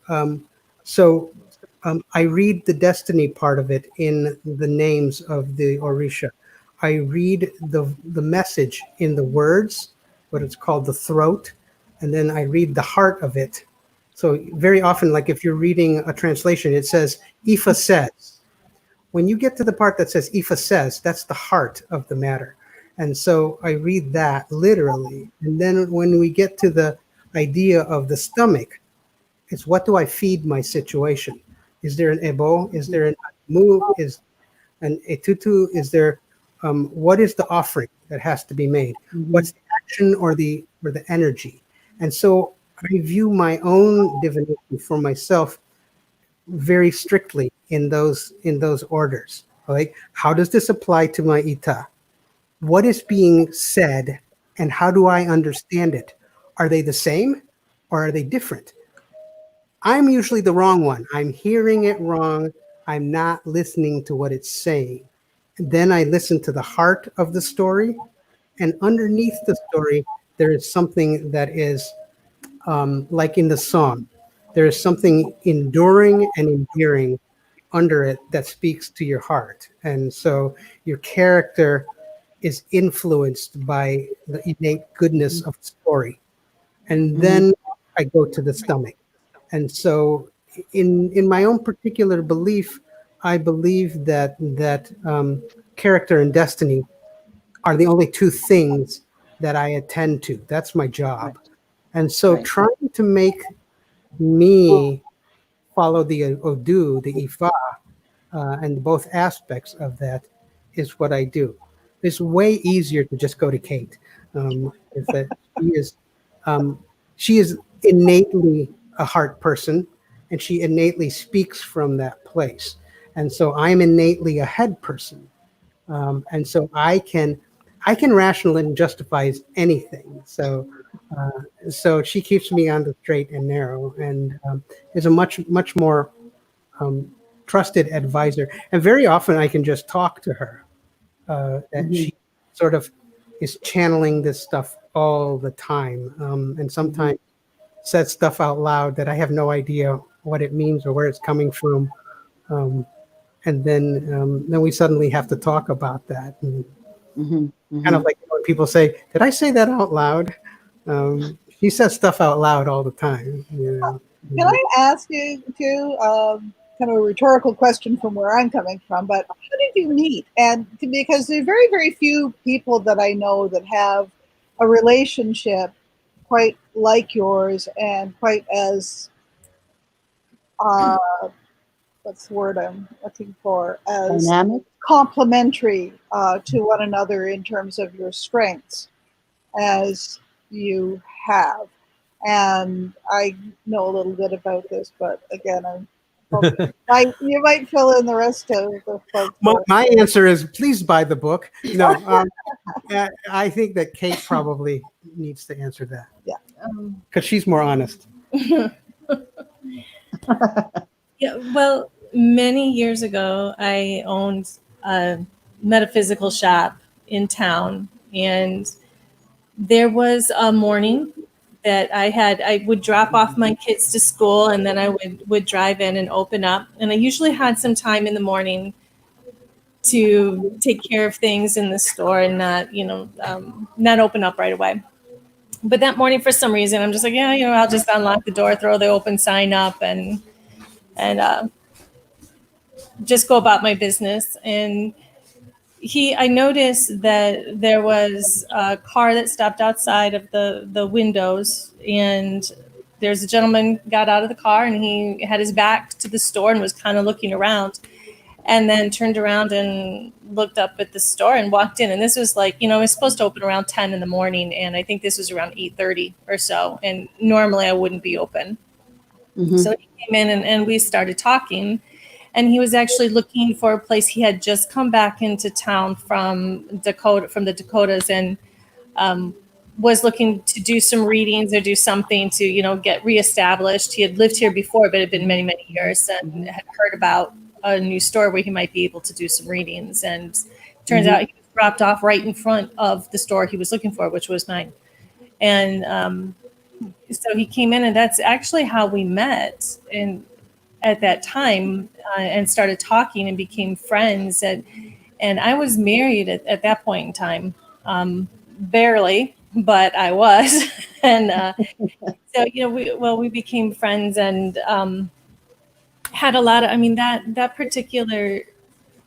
I read the destiny part of it in the names of the Orisha. I read the message in the words, what it's called the throat, and then I read the heart of it. So very often, like if you're reading a translation, it says Ifa says. When you get to the part that says Ifa says, that's the heart of the matter. And so I read that literally. And then when we get to the idea of the stomach, it's what do I feed my situation? Is there an ebo? Is there an mu? Is an etutu? Is there what is the offering that has to be made? What's the action or the energy? And so I view my own divination for myself very strictly in those orders. Like, how does this apply to my ita? What is being said, and how do I understand it? Are they the same, or are they different? I'm usually the wrong one. I'm hearing it wrong. I'm not listening to what it's saying. Then I listen to the heart of the story, and underneath the story, there is something that is like in the song. There is something enduring and endearing under it that speaks to your heart. And so your character is influenced by the innate goodness of the story. And then I go to the stomach. And so in my own particular belief, I believe that character and destiny are the only two things that I attend to. That's my job. Right. And so Right. trying to make me follow the Odu, the Ifa, and both aspects of that is what I do. It's way easier to just go to Kate. Is that um, she is innately a heart person, and she innately speaks from that place. And so I'm innately a head person, and so I can rationalize and justify anything. So she keeps me on the straight and narrow, and is a much more um, trusted advisor. And very often I can just talk to her. That she sort of is channeling this stuff all the time, and sometimes says stuff out loud that I have no idea what it means or where it's coming from. Um, and then we suddenly have to talk about that. And kind of like when people say, "Did I say that out loud?" She says stuff out loud all the time. Can I ask you too, kind of a rhetorical question from where I'm coming from, but how did you meet? And because there are very, very few people that I know that have a relationship quite like yours and quite as what's the word I'm looking for, as Dynamic. complementary to one another in terms of your strengths as you have. And I know a little bit about this, but again, you might fill in the rest of the folks. My answer is please buy the book. No, I think that Kate probably needs to answer that. Yeah. Because she's more honest. Yeah, well, many years ago, I owned a metaphysical shop in town, and there was a morning that I would drop off my kids to school, and then I would drive in and open up, and I usually had some time in the morning to take care of things in the store and not open up right away. But that morning, for some reason, I'm just like, yeah, I'll just unlock the door, throw the open sign up, and just go about my business. And I noticed that there was a car that stopped outside of the windows, and there's a gentleman got out of the car, and he had his back to the store and was kind of looking around, and then turned around and looked up at the store and walked in. And this was like, it was supposed to open around 10 in the morning, and I think this was around 8:30 or so, and normally I wouldn't be open. Mm-hmm. So he came in and we started talking. And he was actually looking for a place. He had just come back into town from the Dakotas, and was looking to do some readings or do something to, get reestablished. He had lived here before, but it had been many, many years, and had heard about a new store where he might be able to do some readings. And turns out he was dropped off right in front of the store he was looking for, which was mine. And so he came in, and that's actually how we met. And at that time, and started talking and became friends. And I was married at that point in time, barely, but I was. And so, we became friends, and had a lot of, that particular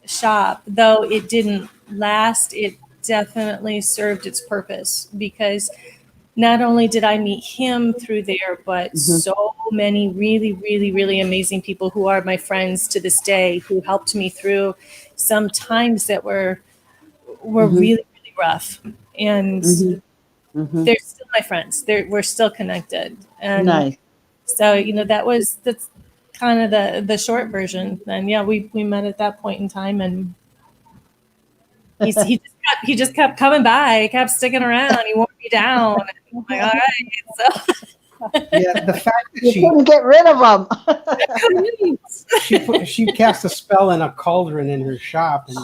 shop, though it didn't last, it definitely served its purpose, because not only did I meet him through there, but so many really, really, really amazing people who are my friends to this day, who helped me through some times that were really, really rough. And they're still my friends. We're still connected. And Nice. so, that's kind of the short version. And yeah, we met at that point in time, and he just kept coming by, kept sticking around. He wore me down. And I'm like, all right. So Yeah, the fact that You couldn't get rid of them. she cast a spell in a cauldron in her shop, and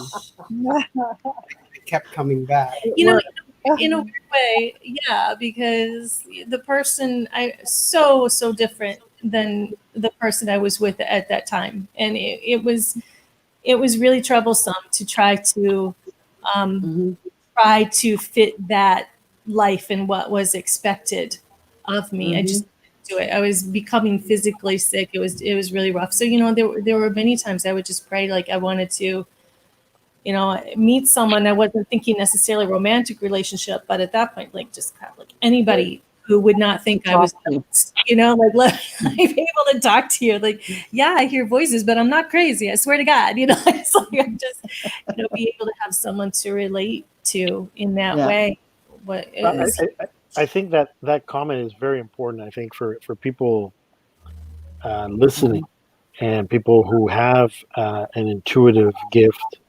it kept coming back. in a weird way, yeah, because the person so different than the person I was with at that time, and it was really troublesome to try to fit that life and what was expected of me. I just couldn't do it. I was becoming physically sick. It was really rough. So there were many times I would just pray, like I wanted to meet someone. I wasn't thinking necessarily romantic relationship, but at that point, like just kind of like anybody who would not think I was, like let me be able to talk to you. Like, yeah, I hear voices, but I'm not crazy. I swear to God, it's like I'm just, be able to have someone to relate to in that way. What is? I think that comment is very important. I think for people listening and people who have an intuitive gift,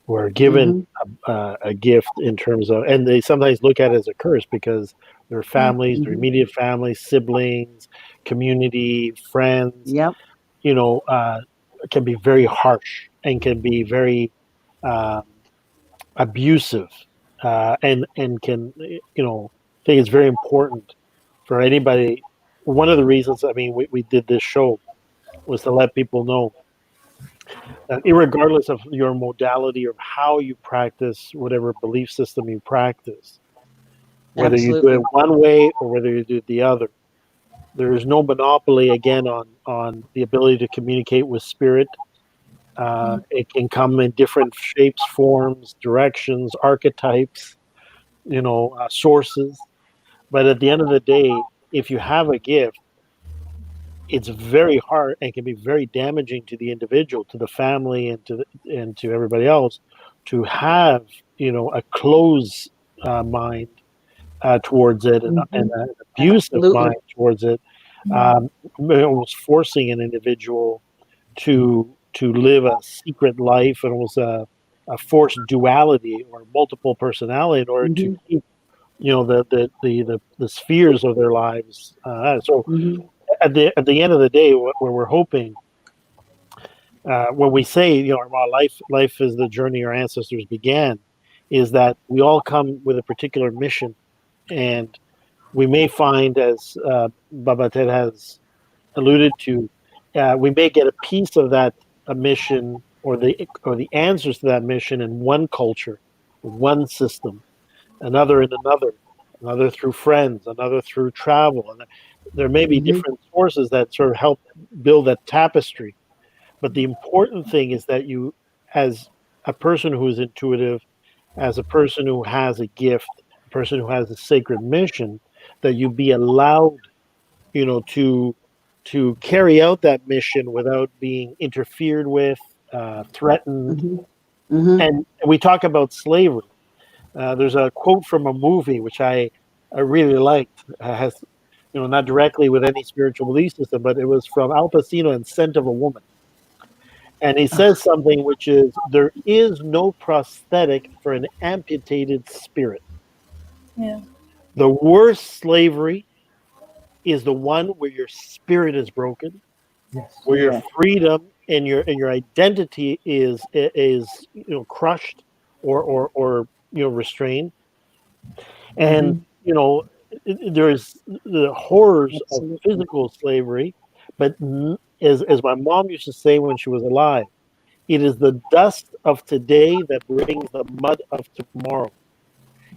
or are given a gift in terms of, and they sometimes look at it as a curse because their families, their immediate families, siblings, community, friends, can be very harsh and can be very abusive, and can, I think it's very important for anybody. One of the reasons, we did this show was to let people know that irregardless of your modality or how you practice whatever belief system you practice, whether you do it one way or whether you do it the other, there is no monopoly again on the ability to communicate with spirit. It can come in different shapes, forms, directions, archetypes, sources. But at the end of the day, if you have a gift, it's very hard and can be very damaging to the individual, to the family, and to everybody else, to have a closed mind towards it, and an abusive Absolutely. mind towards it, almost forcing an individual to live a secret life, and almost a forced duality or multiple personality in order to keep the spheres of their lives. So at the end of the day, what we're hoping, when we say our life is the journey our ancestors began, is that we all come with a particular mission, and we may find, as Baba Ted has alluded to, we may get a piece of that mission, or the answers to that mission in one culture, one system, another in another through friends, another through travel, and there may be different sources that sort of help build that tapestry. But the important thing is that you, as a person who is intuitive, as a person who has a gift, a person who has a sacred mission, that you be allowed, to carry out that mission without being interfered with, threatened. And we talk about slavery. There's a quote from a movie which I really liked. Has not directly with any spiritual belief system, but it was from Al Pacino in Scent of a Woman. And he says something which is, there is no prosthetic for an amputated spirit. Yeah. The worst slavery is the one where your spirit is broken, where your freedom and your identity is crushed or restrained. And there's the horrors of physical slavery, but as my mom used to say when she was alive, it is the dust of today that brings the mud of tomorrow.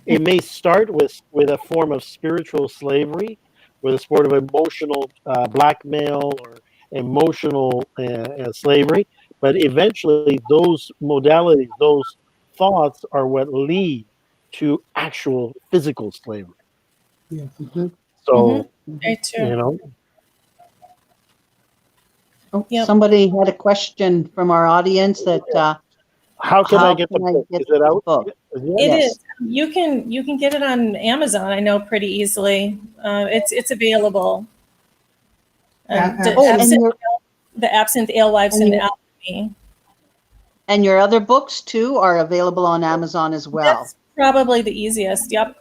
It may start with a form of spiritual slavery, with a sort of emotional blackmail or emotional slavery, but eventually those modalities, those thoughts, are what lead to actual physical slavery. Yeah. So, Very true. Yep. Somebody had a question from our audience that how can I get the can I book? get Is it out? book? It is. You can get it on Amazon, I know, pretty easily. It's available. The Absinthe, Alewives and Alchemy. And your other books too are available on Amazon as well. That's probably the easiest. Yep,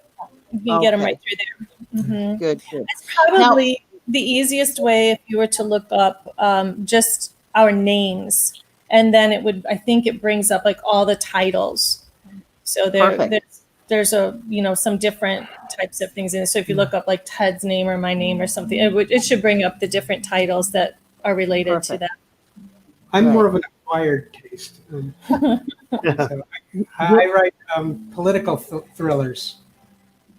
you can get them right through there. Good. It's probably the easiest way if you were to look up just our names, and then I think it brings up like all the titles. So there's a some different types of things in it. So if you look up like Ted's name or my name or something, it should bring up the different titles that are related to that. I'm more of an acquired taste. So I write political thrillers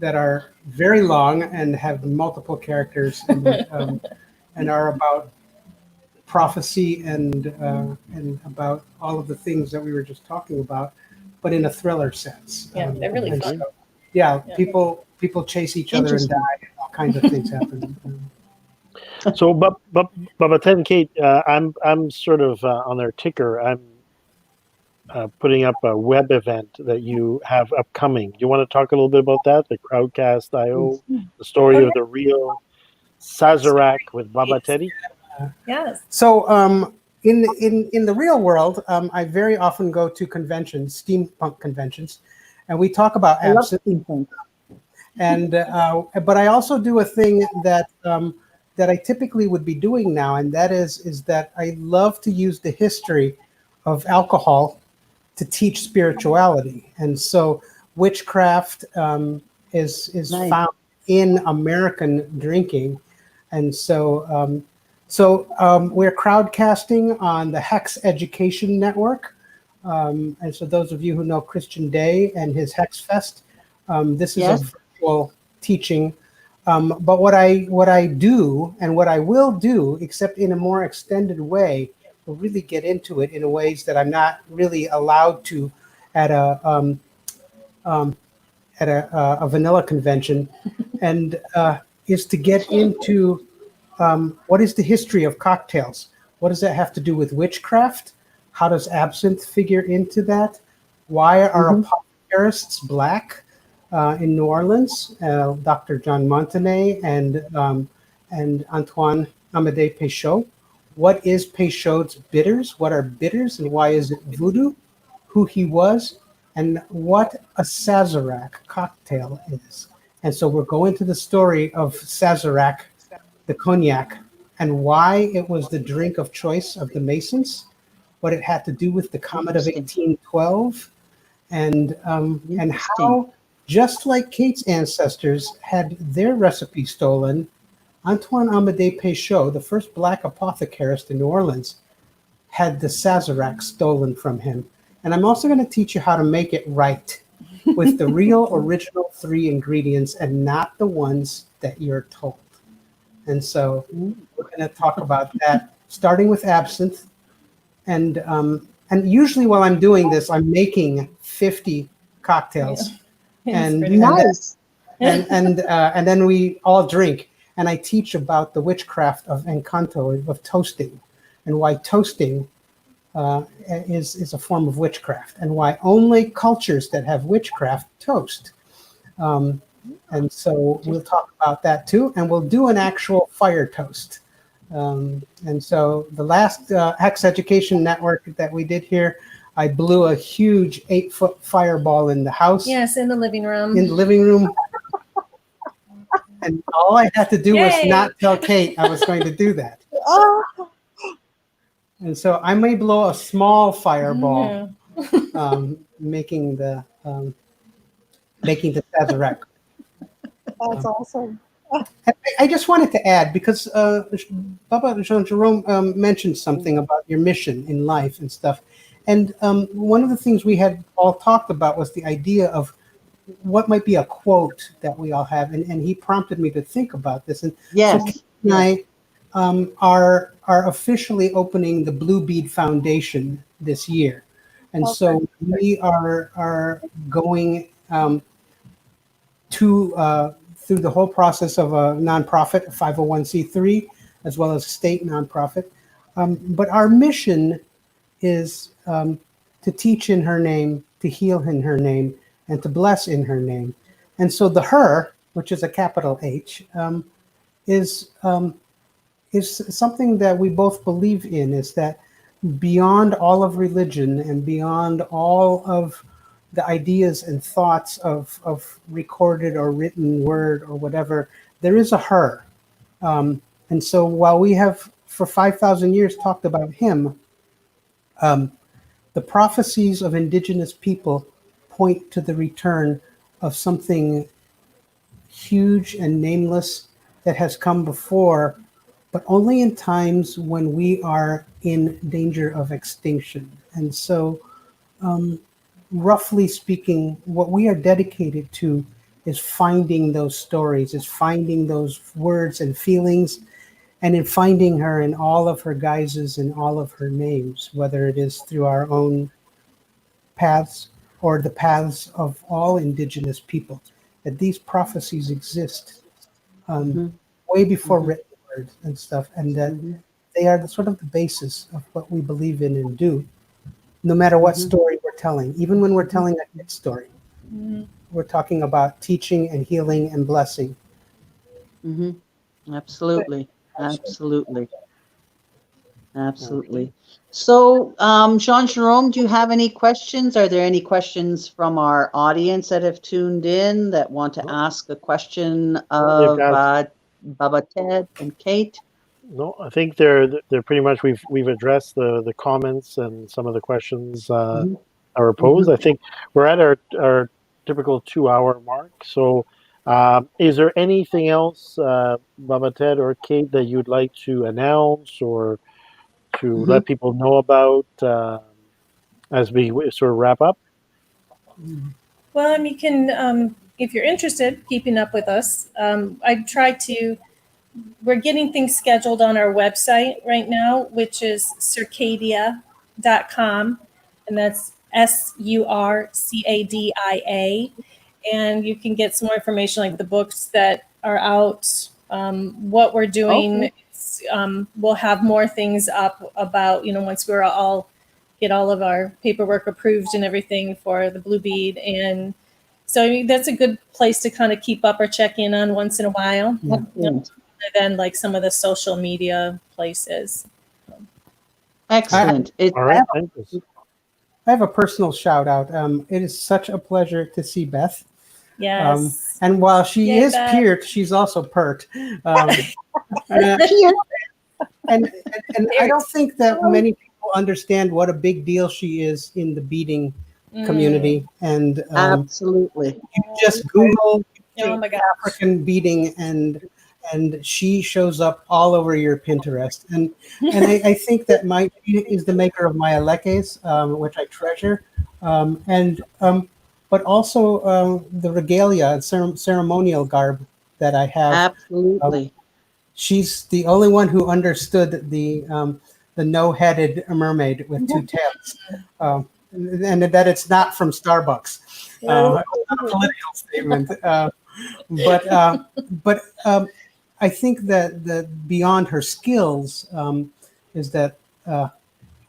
that are very long and have multiple characters and are about prophecy and about all of the things that we were just talking about, but in a thriller sense. Yeah, they're really fun. So, people chase each other and die, and all kinds of things happen. So, but Ted and Kate, I'm sort of on their ticker. I'm putting up a web event that you have upcoming. You want to talk a little bit about that? The Crowdcast.io, the story of the real Sazerac with Baba TeDi. Yes. So, in the real world, I very often go to conventions, steampunk conventions, and we talk about absinthe. And but I also do a thing that I typically would be doing now, and that is that I love to use the history of alcohol to teach spirituality. And so witchcraft is found in American drinking, and so we're crowdcasting on the Hex Education Network. And so those of you who know Christian Day and his Hex Fest, this is a virtual teaching. But what I do and what I will do, except in a more extended way, will really get into it in ways that I'm not really allowed to at at a vanilla convention, and is to get into what is the history of cocktails? What does that have to do with witchcraft? How does absinthe figure into that? Why are apothecarists black in New Orleans? Dr. John Montanet and Antoine Amédée Peychaud. What is Peychaud's bitters? What are bitters and why is it voodoo? Who he was and what a Sazerac cocktail is. And so we're going to the story of Sazerac, the cognac, and why it was the drink of choice of the Masons, what it had to do with the Comet of 1812, and how, just like Kate's ancestors had their recipe stolen, Antoine Amédée Peychaud, the first black apothecarist in New Orleans, had the Sazerac stolen from him. And I'm also going to teach you how to make it right with the real original 3 ingredients and not the ones that you're told. And so we're going to talk about that, starting with absinthe. And usually while I'm doing this, I'm making 50 cocktails. And nice. And then we all drink. And I teach about the witchcraft of Encanto, of toasting, and why toasting is a form of witchcraft, and why only cultures that have witchcraft toast. And so we'll talk about that too, and we'll do an actual fire toast. And so the last Hex Education Network that we did here, I blew a huge 8-foot fireball in the house. Yes, in the living room. In the living room. And all I had to do was not tell Kate I was going to do that. And so I may blow a small fireball, making the Sazerac. That's awesome. I just wanted to add, because Baba Jean-Jerome mentioned something about your mission in life and stuff. And one of the things we had all talked about was the idea of what might be a quote that we all have. And he prompted me to think about this. And yes. So I are officially opening the Blue Bead Foundation this year. And so we are going through the whole process of a nonprofit, a 501c3, as well as a state nonprofit. But our mission is to teach in her name, to heal in her name, and to bless in her name. And so the her, which is a capital H, is something that we both believe in, is that beyond all of religion and beyond all of the ideas and thoughts of recorded or written word or whatever, there is a her. And so while we have for 5,000 years talked about him, the prophecies of indigenous people point to the return of something huge and nameless that has come before, but only in times when we are in danger of extinction. And so, roughly speaking, what we are dedicated to is finding those stories, is finding those words and feelings, and in finding her in all of her guises and all of her names, whether it is through our own paths or the paths of all indigenous people, that these prophecies exist way before written words and stuff, and that they are the sort of the basis of what we believe in and do, no matter what story we're telling. Even when we're telling a good story, we're talking about teaching and healing and blessing. Absolutely. Absolutely. Absolutely. So, Jean-Jerome, do you have any questions? Are there any questions from our audience that have tuned in that want to ask a question of Baba Ted and Kate? No, I think they're pretty much we've addressed the comments and some of the questions that were posed. I think we're at our typical 2-hour mark. So, is there anything else, Baba Ted or Kate, that you'd like to announce or to let people know about as we sort of wrap up? Well, you can, if you're interested, keeping up with us. We're getting things scheduled on our website right now, which is surcadia.com, and that's SURCADIA. and you can get some more information, like the books that are out, what we're doing. Okay. We'll have more things up about, once we're all get all of our paperwork approved and everything for the blue bead. And so that's a good place to kind of keep up or check in on once in a while, Excellent. other than like some of the social media places. Excellent. All right, thank you. I have a personal shout out. It is such a pleasure to see Beth. Yes. And while she Yay, is Beth. peert, she's also pert. And I don't think that many people understand what a big deal she is in the beading community. And Absolutely. you just Google Oh my gosh. African beading, and she shows up all over your Pinterest. And I think that she is the maker of my Elekes, which I treasure, but also the regalia and ceremonial garb that I have. Absolutely. She's the only one who understood the no-headed mermaid with two tails, and that it's not from Starbucks. It's not a political statement, but I think that beyond her skills is that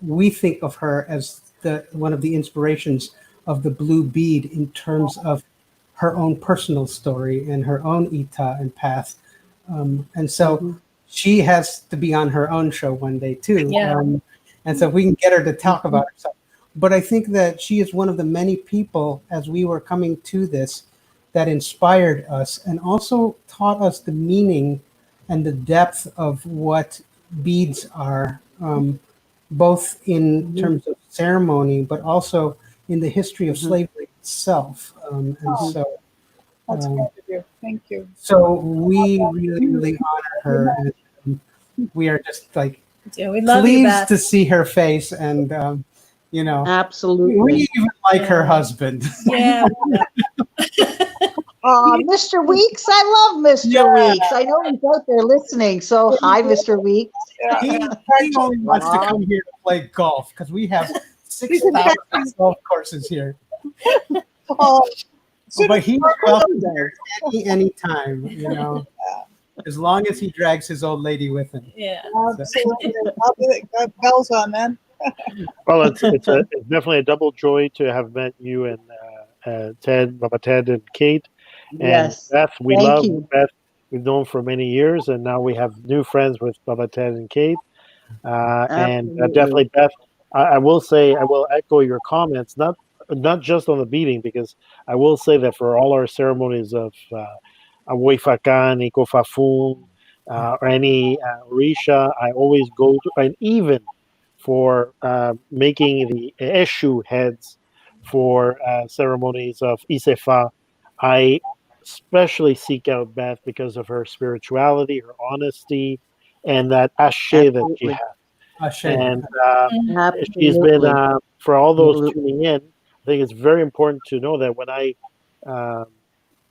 we think of her as one of the inspirations of the blue bead in terms of her own personal story and her own ita and path. And so she has to be on her own show one day too. Yeah. And so we can get her to talk about herself. But I think that she is one of the many people, as we were coming to this, that inspired us and also taught us the meaning and the depth of what beads are, both in terms of ceremony, but also in the history of slavery itself. And so That's great of you. Thank you. So we really, really honor her. And we are just like Yeah, we love you, pleased Beth. to see her face, and Absolutely. we even like her husband. Yeah. Mr. Weeks, I love Mr. Weeks. I know he's out there listening. So hi, Mr. Weeks. He only wants to come here to play golf because we have 6,000 golf courses here. Oh, But he's welcome there anytime, as long as he drags his old lady with him. Yeah. absolutely. I'll be bells on then. Well, it's definitely a double joy to have met you and Ted, Baba Ted, and Kate, and Yes. Beth. We Thank love you. Beth. We've known for many years, and now we have new friends with Baba Ted and Kate. And Absolutely. definitely, Beth. I will say, I will echo your comments, not just on the beating, because I will say that for all our ceremonies of Awoifakan, Ikofafun, or any Orisha, I always go to, and even for making the Eshu heads for ceremonies of Isefa, I especially seek out Beth because of her spirituality, her honesty, and that ashe that she Absolutely. has. Ashe. And she's Absolutely. been, for all those Absolutely. tuning in, I think it's very important to know that when I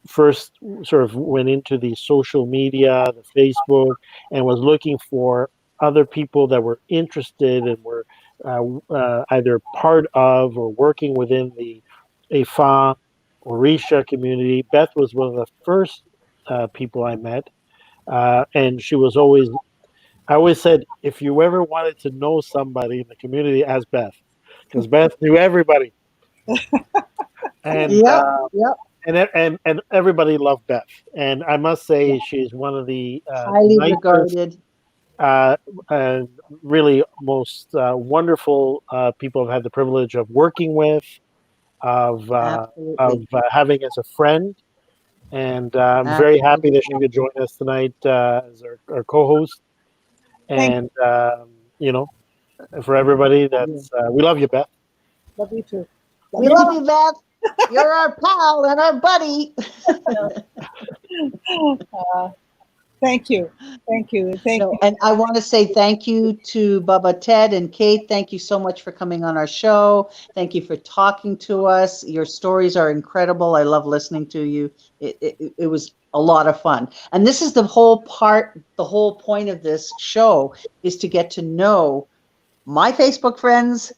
first sort of went into the social media, the Facebook, and was looking for other people that were interested and were either part of or working within the Ifá Orisha community, Beth was one of the first people I met. And she was always, I always said, if you ever wanted to know somebody in the community, ask Beth, because Beth knew everybody. And Yep. Yep. and everybody loved Beth. And I must say, she's one of the Highly nicest, regarded. really most wonderful people I've had the privilege of working with, of Absolutely. having as a friend. And I'm very happy that she could join us tonight as our co-host. And for everybody, that's we love you, Beth. Love you too. We love you, Beth. You're our pal and our buddy. Thank you. Thank you. Thank you. And I want to say thank you to Baba Ted and Kate. Thank you so much for coming on our show. Thank you for talking to us. Your stories are incredible. I love listening to you. It was a lot of fun. And this is the whole point of this show is to get to know my Facebook friends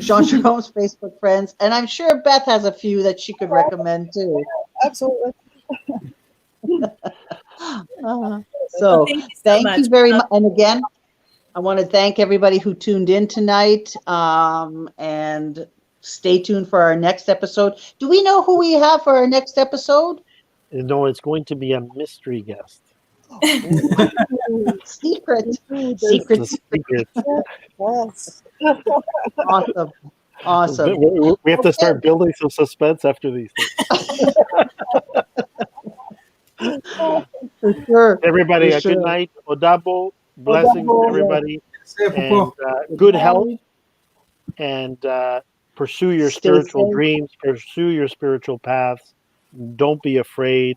Jean Jerome's Facebook friends, and I'm sure Beth has a few that she could recommend too. Absolutely. So thank you so thank much. you very much. And again, I want to thank everybody who tuned in tonight. And stay tuned for our next episode. Do we know who we have for our next episode? No, it's going to be a mystery guest. Secret. It's Secret. a secret. Yes. Awesome. Awesome. We have to start building some suspense after these things. For sure. Everybody, For a sure. good night. Odabo. Blessings, Odabo, everybody. Say And popo. good health. And pursue your Stay spiritual safe. dreams. Pursue your spiritual paths. Don't be afraid.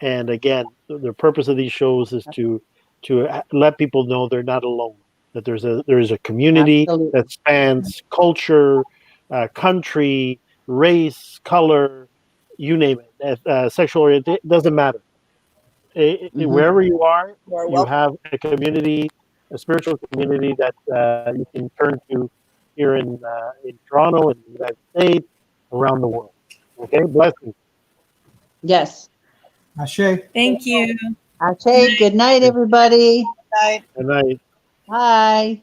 And again, the purpose of these shows is to let people know they're not alone. That there is a community Absolutely. that spans culture, country, race, color, you name it. Sexual orientation, doesn't matter. Wherever you are, You're you welcome. have a community, a spiritual community that you can turn to here in Toronto, in the United States, around the world. Okay, blessings. Yes. Ashe. Thank you. Okay. Good night, everybody. Night. Good night. Bye.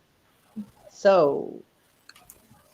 So.